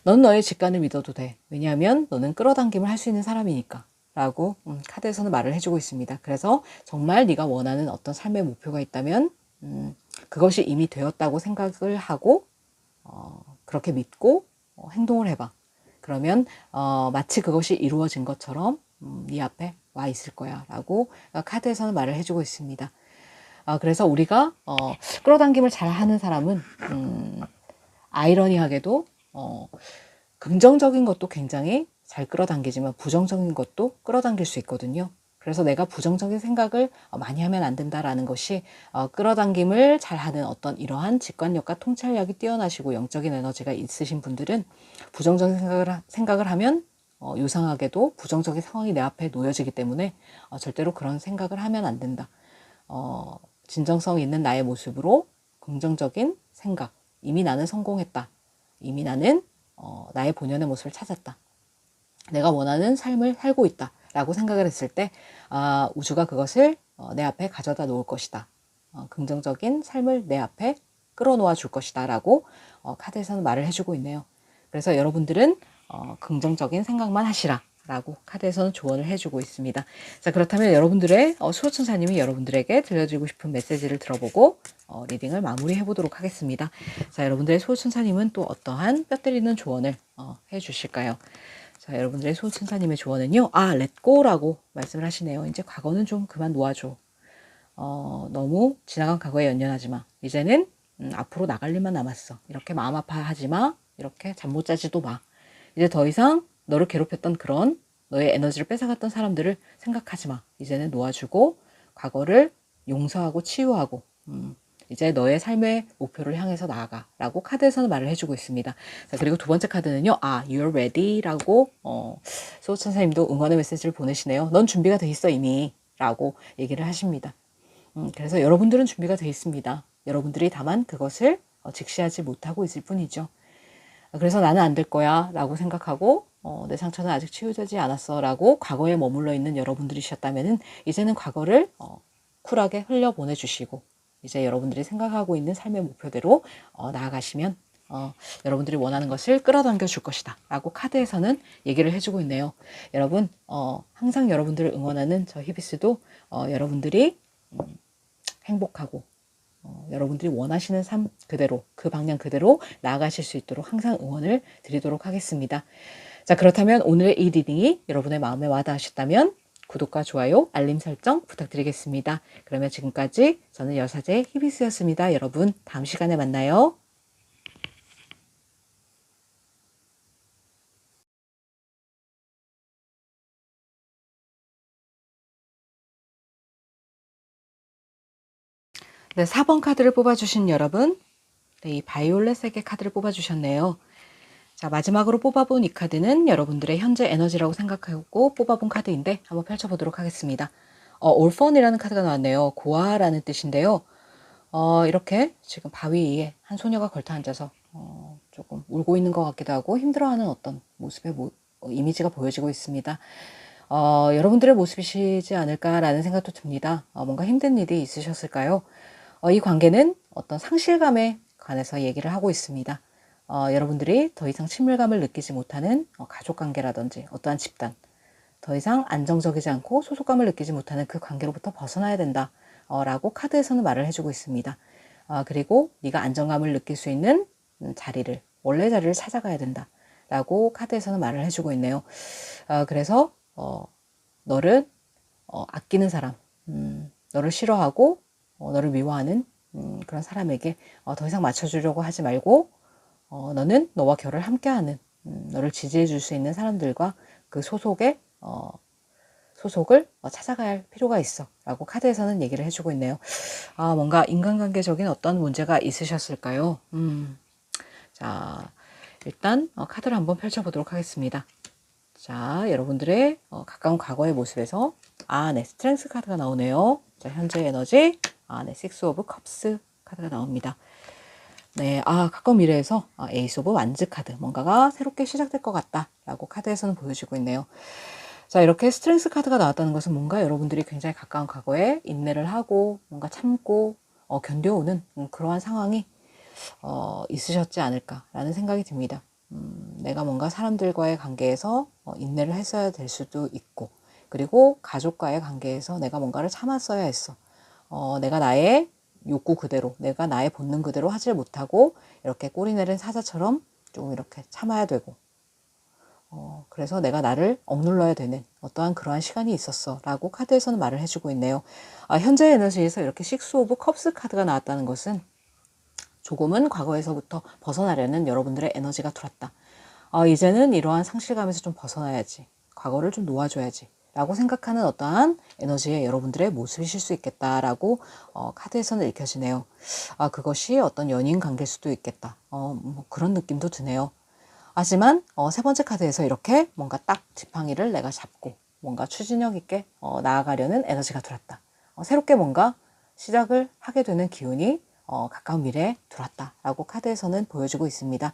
넌 너의 직관을 믿어도 돼. 왜냐하면 너는 끌어당김을 할 수 있는 사람이니까 라고 카드에서는 말을 해주고 있습니다. 그래서 정말 네가 원하는 어떤 삶의 목표가 있다면 그것이 이미 되었다고 생각을 하고 그렇게 믿고 행동을 해봐. 그러면 마치 그것이 이루어진 것처럼 네 앞에 와 있을 거야 라고 카드에서는 말을 해주고 있습니다. 그래서 우리가 끌어당김을 잘 하는 사람은 아이러니하게도 긍정적인 것도 굉장히 잘 끌어당기지만 부정적인 것도 끌어당길 수 있거든요. 그래서 내가 부정적인 생각을 많이 하면 안 된다라는 것이 끌어당김을 잘하는 어떤 이러한 직관력과 통찰력이 뛰어나시고 영적인 에너지가 있으신 분들은 부정적인 생각을 하면 요상하게도 부정적인 상황이 내 앞에 놓여지기 때문에 절대로 그런 생각을 하면 안 된다. 진정성 있는 나의 모습으로 긍정적인 생각, 이미 나는 성공했다. 이미 나는 나의 본연의 모습을 찾았다. 내가 원하는 삶을 살고 있다 라고 생각을 했을 때 우주가 그것을 내 앞에 가져다 놓을 것이다. 긍정적인 삶을 내 앞에 끌어놓아 줄 것이다 라고 카드에서는 말을 해주고 있네요. 그래서 여러분들은 긍정적인 생각만 하시라 라고 카드에서는 조언을 해주고 있습니다. 자, 그렇다면 여러분들의 수호천사님이 여러분들에게 들려드리고 싶은 메시지를 들어보고 리딩을 마무리해 보도록 하겠습니다. 자, 여러분들의 수호천사님은 또 어떠한 뼈 때리는 조언을 해주실까요? 자, 여러분들의 수호천사님의 조언은요, 렛고라고 말씀을 하시네요. 이제 과거는 좀 그만 놓아줘. 너무 지나간 과거에 연연하지 마. 이제는 앞으로 나갈 일만 남았어. 이렇게 마음 아파하지 마. 이렇게 잠 못 자지도 마. 이제 더 이상 너를 괴롭혔던 그런 너의 에너지를 뺏어갔던 사람들을 생각하지 마. 이제는 놓아주고 과거를 용서하고 치유하고 이제 너의 삶의 목표를 향해서 나아가 라고 카드에서는 말을 해주고 있습니다. 자, 그리고 두 번째 카드는요, you're ready 라고 소호천사님도 응원의 메시지를 보내시네요. 넌 준비가 돼 있어 이미 라고 얘기를 하십니다. 그래서 여러분들은 준비가 돼 있습니다. 여러분들이 다만 그것을 직시하지 못하고 있을 뿐이죠. 그래서 나는 안 될 거야 라고 생각하고 내 상처는 아직 치유되지 않았어 라고 과거에 머물러 있는 여러분들이셨다면 이제는 과거를 쿨하게 흘려보내주시고 이제 여러분들이 생각하고 있는 삶의 목표대로 나아가시면 여러분들이 원하는 것을 끌어당겨 줄 것이다 라고 카드에서는 얘기를 해주고 있네요. 여러분 항상 여러분들을 응원하는 저 히비스도 여러분들이 행복하고 여러분들이 원하시는 삶 그대로 그 방향 그대로 나아가실 수 있도록 항상 응원을 드리도록 하겠습니다. 자, 그렇다면 오늘의 이 리딩이 여러분의 마음에 와닿으셨다면 구독과 좋아요, 알림 설정 부탁드리겠습니다. 그러면 지금까지 저는 여사제 히비스였습니다. 여러분 다음 시간에 만나요. 네, 4번 카드를 뽑아주신 여러분, 네, 이 바이올렛에게 카드를 뽑아주셨네요. 자, 마지막으로 뽑아본 이 카드는 여러분들의 현재 에너지라고 생각하고 뽑아본 카드인데 한번 펼쳐보도록 하겠습니다. 올펀이라는 카드가 나왔네요. 고아라는 뜻인데요. 이렇게 지금 바위 위에 한 소녀가 걸터 앉아서 조금 울고 있는 것 같기도 하고 힘들어하는 어떤 모습의 이미지가 보여지고 있습니다. 여러분들의 모습이시지 않을까라는 생각도 듭니다. 뭔가 힘든 일이 있으셨을까요? 이 관계는 어떤 상실감에 관해서 얘기를 하고 있습니다. 여러분들이 더 이상 친밀감을 느끼지 못하는 가족 관계라든지 어떠한 집단, 더 이상 안정적이지 않고 소속감을 느끼지 못하는 그 관계로부터 벗어나야 된다. 라고 카드에서는 말을 해주고 있습니다. 그리고 네가 안정감을 느낄 수 있는 자리를, 원래 자리를 찾아가야 된다. 라고 카드에서는 말을 해주고 있네요. 그래서 너를 아끼는 사람, 너를 싫어하고 너를 미워하는 그런 사람에게 더 이상 맞춰주려고 하지 말고 너는 너와 결을 함께하는 너를 지지해 줄 수 있는 사람들과 그 소속을 찾아가야 할 필요가 있어 라고 카드에서는 얘기를 해주고 있네요. 뭔가 인간관계적인 어떤 문제가 있으셨을까요? 자, 일단 카드를 한번 펼쳐보도록 하겠습니다. 자, 여러분들의 가까운 과거의 모습에서 네, 스트렝스 카드가 나오네요. 자, 현재 에너지, 네, 식스 오브 컵스 카드가 나옵니다. 네, 가까운 미래에서 에이스 오브 완즈 카드, 뭔가가 새롭게 시작될 것 같다 라고 카드에서는 보여지고 있네요. 자, 이렇게 스트렝스 카드가 나왔다는 것은 뭔가 여러분들이 굉장히 가까운 과거에 인내를 하고 뭔가 참고 견뎌오는 그러한 상황이 있으셨지 않을까라는 생각이 듭니다. 내가 뭔가 사람들과의 관계에서 인내를 했어야 될 수도 있고, 그리고 가족과의 관계에서 내가 뭔가를 참았어야 했어. 내가 나의 욕구 그대로, 내가 나의 본능 그대로 하질 못하고 이렇게 꼬리 내린 사자처럼 좀 이렇게 참아야 되고, 그래서 내가 나를 억눌러야 되는 어떠한 그러한 시간이 있었어 라고 카드에서는 말을 해주고 있네요. 현재 에너지에서 이렇게 식스 오브 컵스 카드가 나왔다는 것은 조금은 과거에서부터 벗어나려는 여러분들의 에너지가 들었다. 이제는 이러한 상실감에서 좀 벗어나야지. 과거를 좀 놓아줘야지. 라고 생각하는 어떠한 에너지의 여러분들의 모습이실 수 있겠다라고 카드에서는 읽혀지네요. 그것이 어떤 연인 관계일 수도 있겠다. 뭐 그런 느낌도 드네요. 하지만 세 번째 카드에서 이렇게 뭔가 딱 지팡이를 내가 잡고 뭔가 추진력 있게 나아가려는 에너지가 들었다. 새롭게 뭔가 시작을 하게 되는 기운이 가까운 미래에 들어왔다라고 카드에서는 보여주고 있습니다.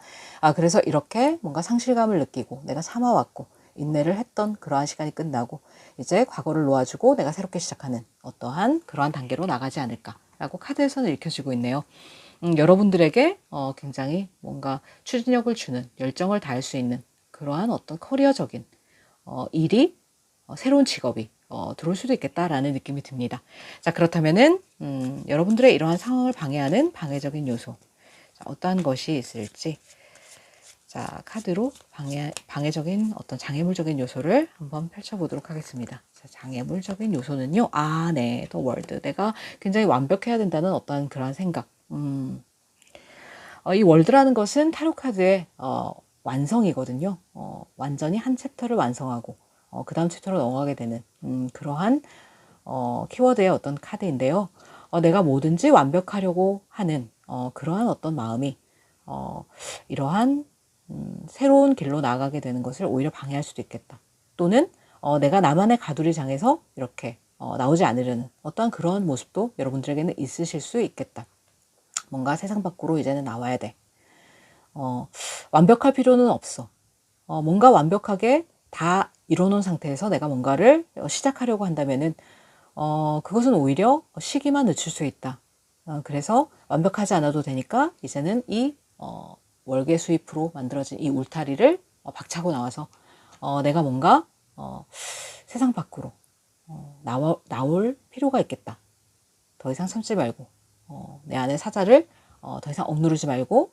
그래서 이렇게 뭔가 상실감을 느끼고 내가 참아왔고 인내를 했던 그러한 시간이 끝나고 이제 과거를 놓아주고 내가 새롭게 시작하는 어떠한 그러한 단계로 나가지 않을까라고 카드에서는 읽혀지고 있네요. 여러분들에게 굉장히 뭔가 추진력을 주는 열정을 다할 수 있는 그러한 어떤 커리어적인 일이 새로운 직업이 들어올 수도 있겠다라는 느낌이 듭니다. 자, 그렇다면은 여러분들의 이러한 상황을 방해하는 방해적인 요소, 자, 어떠한 것이 있을지, 자, 카드로 방해적인 어떤 장애물적인 요소를 한번 펼쳐보도록 하겠습니다. 자, 장애물적인 요소는요, 네, The World. 내가 굉장히 완벽해야 된다는 어떤 그런 생각. 이 월드라는 것은 타로 카드의 완성이거든요. 완전히 한 챕터를 완성하고 그 다음 챕터로 넘어가게 되는 그러한 키워드의 어떤 카드인데요. 내가 뭐든지 완벽하려고 하는 그러한 어떤 마음이 이러한 새로운 길로 나아가게 되는 것을 오히려 방해할 수도 있겠다. 또는 내가 나만의 가두리장에서 이렇게 나오지 않으려는 어떠한 그런 모습도 여러분들에게는 있으실 수 있겠다. 뭔가 세상 밖으로 이제는 나와야 돼. 완벽할 필요는 없어. 뭔가 완벽하게 다 이뤄놓은 상태에서 내가 뭔가를 시작하려고 한다면은 그것은 오히려 시기만 늦출 수 있다. 그래서 완벽하지 않아도 되니까 이제는 이 월계 수입으로 만들어진 이 울타리를 박차고 나와서 내가 뭔가 세상 밖으로 나올 필요가 있겠다. 더 이상 참지 말고 내 안의 사자를 더 이상 억누르지 말고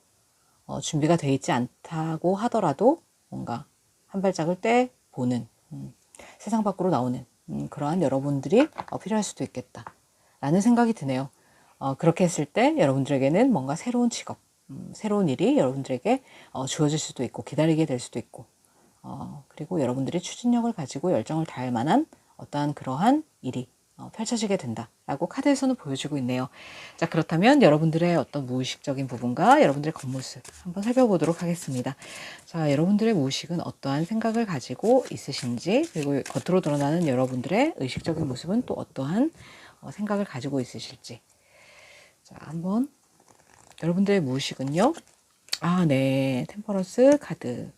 준비가 돼 있지 않다고 하더라도 뭔가 한 발짝을 떼보는 세상 밖으로 나오는 그러한 여러분들이 필요할 수도 있겠다 라는 생각이 드네요. 그렇게 했을 때 여러분들에게는 뭔가 새로운 직업, 새로운 일이 여러분들에게 주어질 수도 있고 기다리게 될 수도 있고 그리고 여러분들이 추진력을 가지고 열정을 다할 만한 어떠한 그러한 일이 펼쳐지게 된다라고 카드에서는 보여주고 있네요. 자, 그렇다면 여러분들의 어떤 무의식적인 부분과 여러분들의 겉모습 한번 살펴보도록 하겠습니다. 자, 여러분들의 무의식은 어떠한 생각을 가지고 있으신지, 그리고 겉으로 드러나는 여러분들의 의식적인 모습은 또 어떠한 생각을 가지고 있으실지. 자, 한번 여러분들의 무의식은요. 네, 템퍼런스 카드.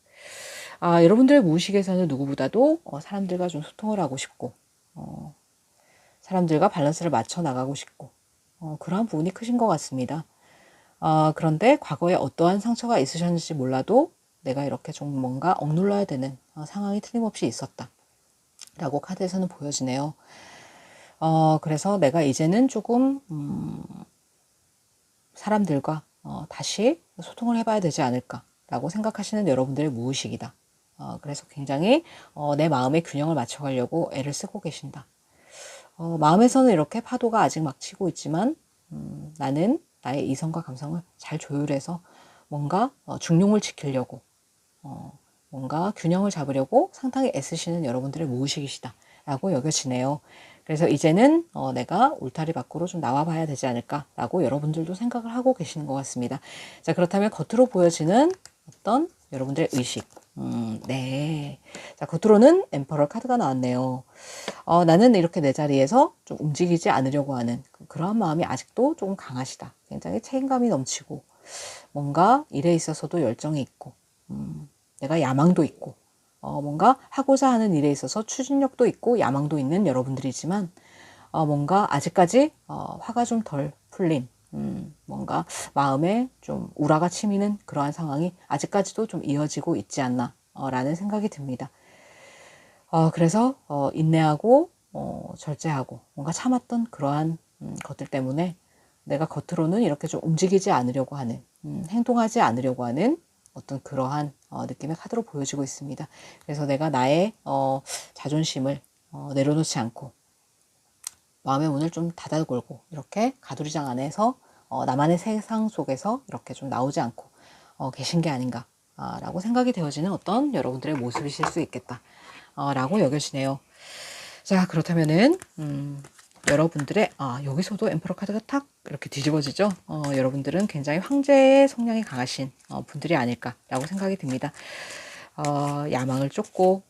여러분들의 무의식에서는 누구보다도 사람들과 좀 소통을 하고 싶고 사람들과 밸런스를 맞춰 나가고 싶고 그러한 부분이 크신 것 같습니다. 그런데 과거에 어떠한 상처가 있으셨는지 몰라도 내가 이렇게 좀 뭔가 억눌러야 되는 상황이 틀림없이 있었다 라고 카드에서는 보여지네요. 그래서 내가 이제는 조금 사람들과 다시 소통을 해봐야 되지 않을까 라고 생각하시는 여러분들의 무의식이다. 그래서 굉장히 내 마음의 균형을 맞춰가려고 애를 쓰고 계신다. 마음에서는 이렇게 파도가 아직 막 치고 있지만 나는 나의 이성과 감성을 잘 조율해서 뭔가 중용을 지키려고 뭔가 균형을 잡으려고 상당히 애쓰시는 여러분들의 무의식이시다 라고 여겨지네요. 그래서 이제는 내가 울타리 밖으로 좀 나와봐야 되지 않을까라고 여러분들도 생각을 하고 계시는 것 같습니다. 자, 그렇다면 겉으로 보여지는 어떤 여러분들의 의식. 네. 자, 겉으로는 엠퍼러 카드가 나왔네요. 나는 이렇게 내 자리에서 좀 움직이지 않으려고 하는 그러한 마음이 아직도 조금 강하시다. 굉장히 책임감이 넘치고 뭔가 일에 있어서도 열정이 있고 내가 야망도 있고 뭔가 하고자 하는 일에 있어서 추진력도 있고 야망도 있는 여러분들이지만 뭔가 아직까지 화가 좀 덜 풀린 뭔가 마음에 좀 우라가 치미는 그러한 상황이 아직까지도 좀 이어지고 있지 않나 라는 생각이 듭니다. 그래서 인내하고 절제하고 뭔가 참았던 그러한 것들 때문에 내가 겉으로는 이렇게 좀 움직이지 않으려고 하는 행동하지 않으려고 하는 어떤 그러한 느낌의 카드로 보여지고 있습니다. 그래서 내가 나의 자존심을 내려놓지 않고 마음의 문을 좀 닫아골고 이렇게 가두리장 안에서 나만의 세상 속에서 이렇게 좀 나오지 않고 계신 게 아닌가 라고 생각이 되어지는 어떤 여러분들의 모습이실 수 있겠다 라고 여겨지네요. 자, 그렇다면은 여러분들의 여기서도 엠퍼러 카드가 탁 이렇게 뒤집어지죠. 여러분들은 굉장히 황제의 성향이 강하신 분들이 아닐까라고 생각이 듭니다. 야망을 쫓고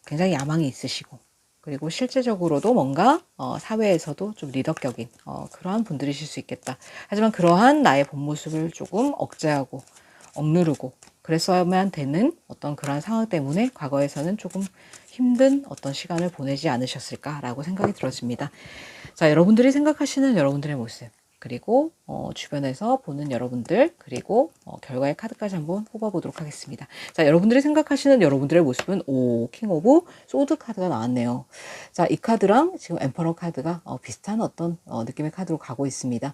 굉장히 야망이 있으시고 그리고 실제적으로도 뭔가 사회에서도 좀 리더격인 그러한 분들이실 수 있겠다. 하지만 그러한 나의 본 모습을 조금 억제하고 억누르고 그랬어야만 되는 어떤 그러한 상황 때문에 과거에서는 조금 힘든 어떤 시간을 보내지 않으셨을까라고 생각이 들어집니다. 자, 여러분들이 생각하시는 여러분들의 모습 그리고 주변에서 보는 여러분들 그리고 결과의 카드까지 한번 뽑아보도록 하겠습니다. 자, 여러분들이 생각하시는 여러분들의 모습은 킹 오브 소드 카드가 나왔네요. 자, 이 카드랑 지금 엠퍼러 카드가 비슷한 어떤 느낌의 카드로 가고 있습니다.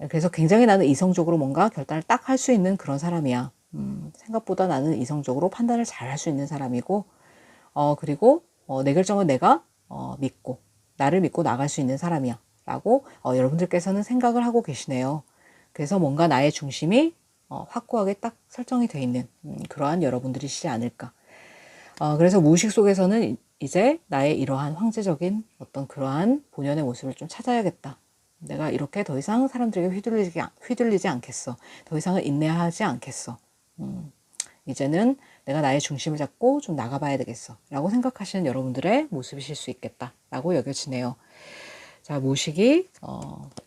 그래서 굉장히 나는 이성적으로 뭔가 결단을 딱 할 수 있는 그런 사람이야. 생각보다 나는 이성적으로 판단을 잘 할 수 있는 사람이고 그리고 내 결정은 내가 믿고 나를 믿고 나갈 수 있는 사람이야 라고 여러분들께서는 생각을 하고 계시네요. 그래서 뭔가 나의 중심이 확고하게 딱 설정이 되어 있는 그러한 여러분들이시지 않을까. 그래서 무의식 속에서는 이제 나의 이러한 황제적인 어떤 그러한 본연의 모습을 좀 찾아야겠다. 내가 이렇게 더 이상 사람들에게 휘둘리지 않겠어. 더 이상은 인내하지 않겠어. 이제는 내가 나의 중심을 잡고 좀 나가봐야 되겠어 라고 생각하시는 여러분들의 모습이실 수 있겠다 라고 여겨지네요. 자, 무의식이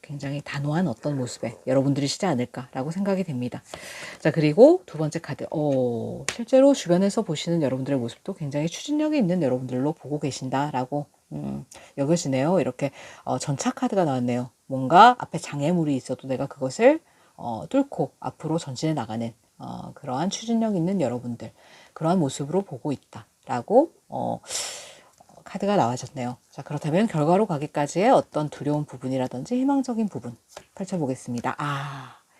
굉장히 단호한 어떤 모습에 여러분들이시지 않을까라고 생각이 됩니다. 자, 그리고 두 번째 카드. 실제로 주변에서 보시는 여러분들의 모습도 굉장히 추진력이 있는 여러분들로 보고 계신다라고 여겨지네요. 이렇게 전차 카드가 나왔네요. 뭔가 앞에 장애물이 있어도 내가 그것을 뚫고 앞으로 전진해 나가는 그러한 추진력 있는 여러분들 그러한 모습으로 보고 있다라고 카드가 나와졌네요. 자, 그렇다면 결과로 가기까지의 어떤 두려운 부분이라든지 희망적인 부분 펼쳐보겠습니다.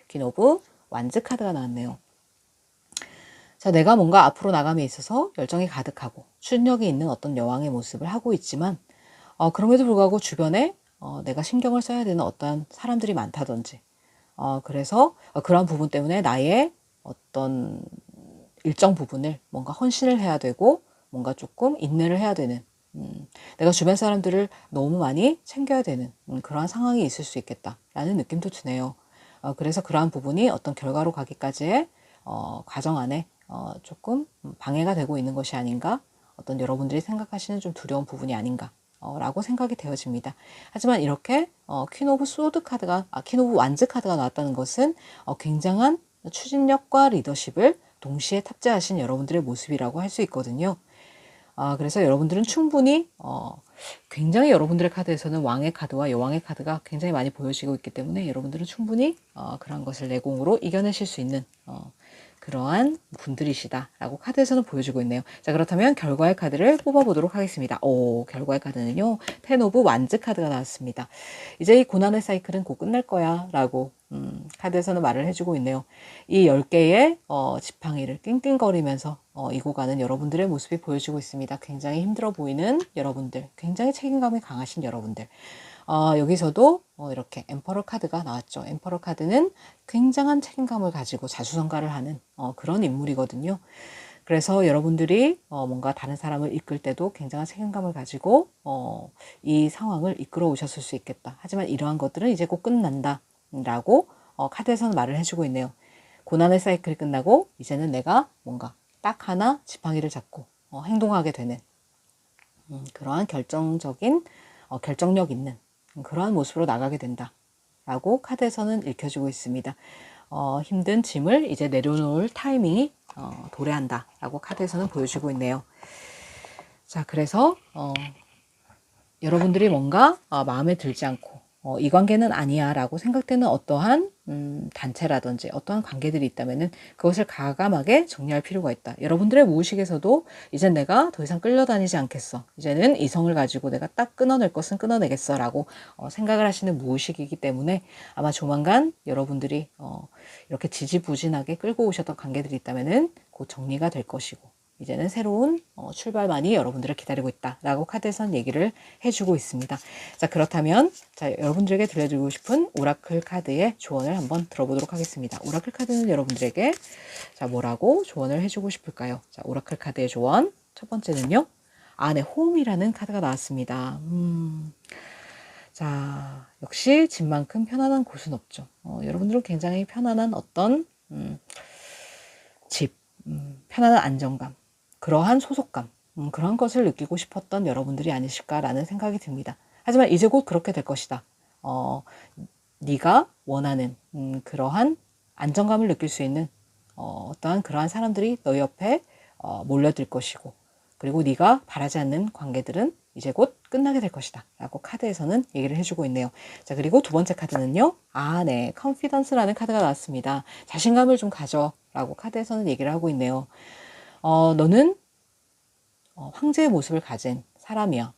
퀸 오브 완즈 카드가 나왔네요. 자, 내가 뭔가 앞으로 나감에 있어서 열정이 가득하고 추진력이 있는 어떤 여왕의 모습을 하고 있지만 그럼에도 불구하고 주변에 내가 신경을 써야 되는 어떤 사람들이 많다든지 그래서 그러한 부분 때문에 나의 어떤 일정 부분을 뭔가 헌신을 해야 되고 뭔가 조금 인내를 해야 되는 내가 주변 사람들을 너무 많이 챙겨야 되는 그러한 상황이 있을 수 있겠다라는 느낌도 드네요. 그래서 그러한 부분이 어떤 결과로 가기까지의 과정 안에 조금 방해가 되고 있는 것이 아닌가 어떤 여러분들이 생각하시는 좀 두려운 부분이 아닌가 라고 생각이 되어집니다. 하지만 이렇게 퀸 오브 소드 카드가 퀸 오브 완즈 카드가 나왔다는 것은 굉장한 추진력과 리더십을 동시에 탑재하신 여러분들의 모습이라고 할 수 있거든요. 그래서 여러분들은 충분히 굉장히 여러분들의 카드에서는 왕의 카드와 여왕의 카드가 굉장히 많이 보여지고 있기 때문에 여러분들은 충분히 그런 것을 내공으로 이겨내실 수 있는 그러한 분들이시다라고 카드에서는 보여주고 있네요. 자, 그렇다면 결과의 카드를 뽑아보도록 하겠습니다. 결과의 카드는요. 텐 오브 완즈 카드가 나왔습니다. 이제 이 고난의 사이클은 곧 끝날 거야 라고 카드에서는 말을 해주고 있네요. 이 10개의 지팡이를 낑낑거리면서 이고 가는 여러분들의 모습이 보여지고 있습니다. 굉장히 힘들어 보이는 여러분들, 굉장히 책임감이 강하신 여러분들. 여기서도 이렇게 엠퍼러 카드가 나왔죠. 엠퍼러 카드는 굉장한 책임감을 가지고 자수성가를 하는 그런 인물이거든요. 그래서 여러분들이 뭔가 다른 사람을 이끌 때도 굉장한 책임감을 가지고 이 상황을 이끌어 오셨을 수 있겠다. 하지만 이러한 것들은 이제 곧 끝난다 라고 카드에서는 말을 해주고 있네요. 고난의 사이클이 끝나고 이제는 내가 뭔가 딱 하나 지팡이를 잡고 행동하게 되는 그러한 결정력 있는 그러한 모습으로 나가게 된다 라고 카드에서는 읽혀주고 있습니다. 힘든 짐을 이제 내려놓을 타이밍이 도래한다 라고 카드에서는 보여주고 있네요. 자, 그래서 여러분들이 뭔가 마음에 들지 않고 이 관계는 아니야 라고 생각되는 어떠한 단체라든지 어떠한 관계들이 있다면은 그것을 과감하게 정리할 필요가 있다. 여러분들의 무의식에서도 이젠 내가 더 이상 끌려다니지 않겠어. 이제는 이성을 가지고 내가 딱 끊어낼 것은 끊어내겠어 라고 생각을 하시는 무의식이기 때문에 아마 조만간 여러분들이 이렇게 지지부진하게 끌고 오셨던 관계들이 있다면은 곧 정리가 될 것이고 이제는 새로운 출발만이 여러분들을 기다리고 있다 라고 카드에서는 얘기를 해주고 있습니다. 자, 그렇다면 여러분들에게 들려드리고 싶은 오라클 카드의 조언을 한번 들어보도록 하겠습니다. 오라클 카드는 여러분들에게 뭐라고 조언을 해주고 싶을까요? 자, 오라클 카드의 조언 첫 번째는요. 네, 홈이라는 카드가 나왔습니다. 자, 역시 집만큼 편안한 곳은 없죠. 여러분들은 굉장히 편안한 어떤 집, 편안한 안정감, 그러한 소속감, 그런 것을 느끼고 싶었던 여러분들이 아니실까라는 생각이 듭니다. 하지만 이제 곧 그렇게 될 것이다. 네가 원하는 그러한 안정감을 느낄 수 있는 어떠한 그러한 사람들이 너희 옆에 몰려들 것이고 그리고 네가 바라지 않는 관계들은 이제 곧 끝나게 될 것이다 라고 카드에서는 얘기를 해주고 있네요. 자, 그리고 두 번째 카드는요. 네, 컨피던스라는 카드가 나왔습니다. 자신감을 좀 가져 라고 카드에서는 얘기를 하고 있네요. 너는 황제의 모습을 가진 사람이야.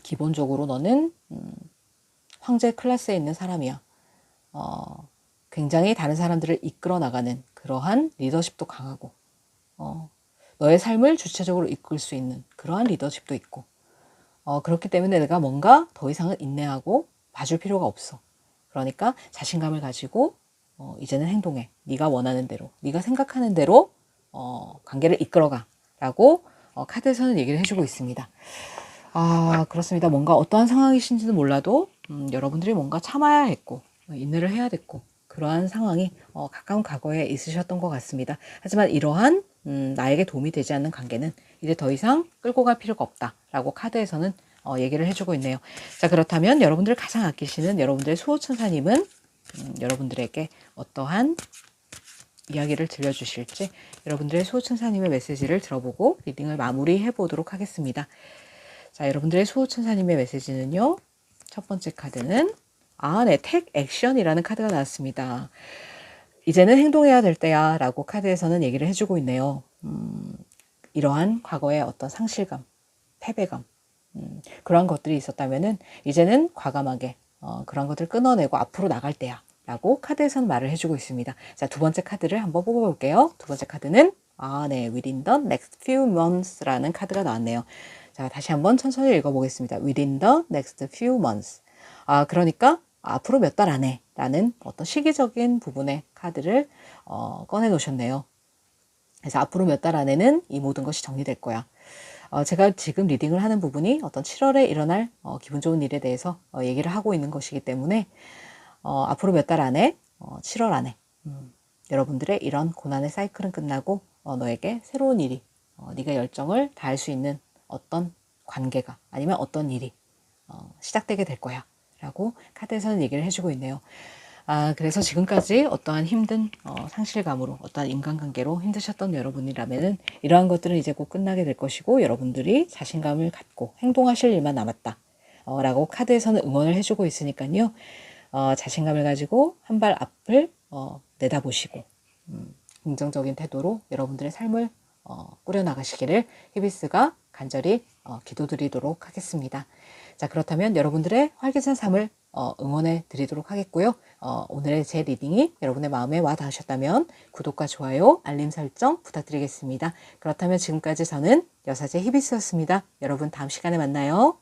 기본적으로 너는 황제 클래스에 있는 사람이야. 굉장히 다른 사람들을 이끌어 나가는 그러한 리더십도 강하고 너의 삶을 주체적으로 이끌 수 있는 그러한 리더십도 있고 그렇기 때문에 내가 뭔가 더 이상은 인내하고 봐줄 필요가 없어. 그러니까 자신감을 가지고 이제는 행동해. 네가 원하는 대로, 네가 생각하는 대로 관계를 이끌어가 라고 카드에서는 얘기를 해주고 있습니다. 그렇습니다. 뭔가 어떠한 상황이신지는 몰라도 여러분들이 뭔가 참아야 했고 인내를 해야 됐고 그러한 상황이 가까운 과거에 있으셨던 것 같습니다. 하지만 이러한 나에게 도움이 되지 않는 관계는 이제 더 이상 끌고 갈 필요가 없다라고 카드에서는 얘기를 해주고 있네요. 자, 그렇다면 여러분들 가장 아끼시는 여러분들의 수호천사님은 여러분들에게 어떠한 이야기를 들려주실지 여러분들의 수호천사님의 메시지를 들어보고 리딩을 마무리해 보도록 하겠습니다. 자, 여러분들의 수호천사님의 메시지는요. 첫 번째 카드는 네, 택 액션이라는 카드가 나왔습니다. 이제는 행동해야 될 때야 라고 카드에서는 얘기를 해주고 있네요. 이러한 과거의 어떤 상실감, 패배감 그런 것들이 있었다면은 이제는 과감하게 그런 것들을 끊어내고 앞으로 나갈 때야 라고 카드에서는 말을 해주고 있습니다. 자, 두 번째 카드를 한번 뽑아볼게요. 두 번째 카드는 네, Within the next few months 라는 카드가 나왔네요. 자, 다시 한번 천천히 읽어보겠습니다. Within the next few months. 그러니까 앞으로 몇 달 안에 라는 어떤 시기적인 부분의 카드를 꺼내 놓으셨네요. 그래서 앞으로 몇 달 안에는 이 모든 것이 정리될 거야. 제가 지금 리딩을 하는 부분이 어떤 7월에 일어날 기분 좋은 일에 대해서 얘기를 하고 있는 것이기 때문에 앞으로 몇 달 안에 7월 안에 여러분들의 이런 고난의 사이클은 끝나고 너에게 새로운 일이 네가 열정을 다할 수 있는 어떤 관계가 아니면 어떤 일이 시작되게 될 거야 라고 카드에서는 얘기를 해주고 있네요. 그래서 지금까지 어떠한 힘든 상실감으로 어떠한 인간관계로 힘드셨던 여러분이라면은 이러한 것들은 이제 곧 끝나게 될 것이고 여러분들이 자신감을 갖고 행동하실 일만 남았다. 라고 카드에서는 응원을 해주고 있으니까요. 자신감을 가지고 한 발 앞을 내다보시고 긍정적인 태도로 여러분들의 삶을 꾸려나가시기를 히비스가 간절히 기도드리도록 하겠습니다. 자, 그렇다면 여러분들의 활기찬 삶을 응원해 드리도록 하겠고요. 오늘의 제 리딩이 여러분의 마음에 와 닿으셨다면 구독과 좋아요, 알림 설정 부탁드리겠습니다. 그렇다면 지금까지 저는 여사제 히비스였습니다. 여러분 다음 시간에 만나요.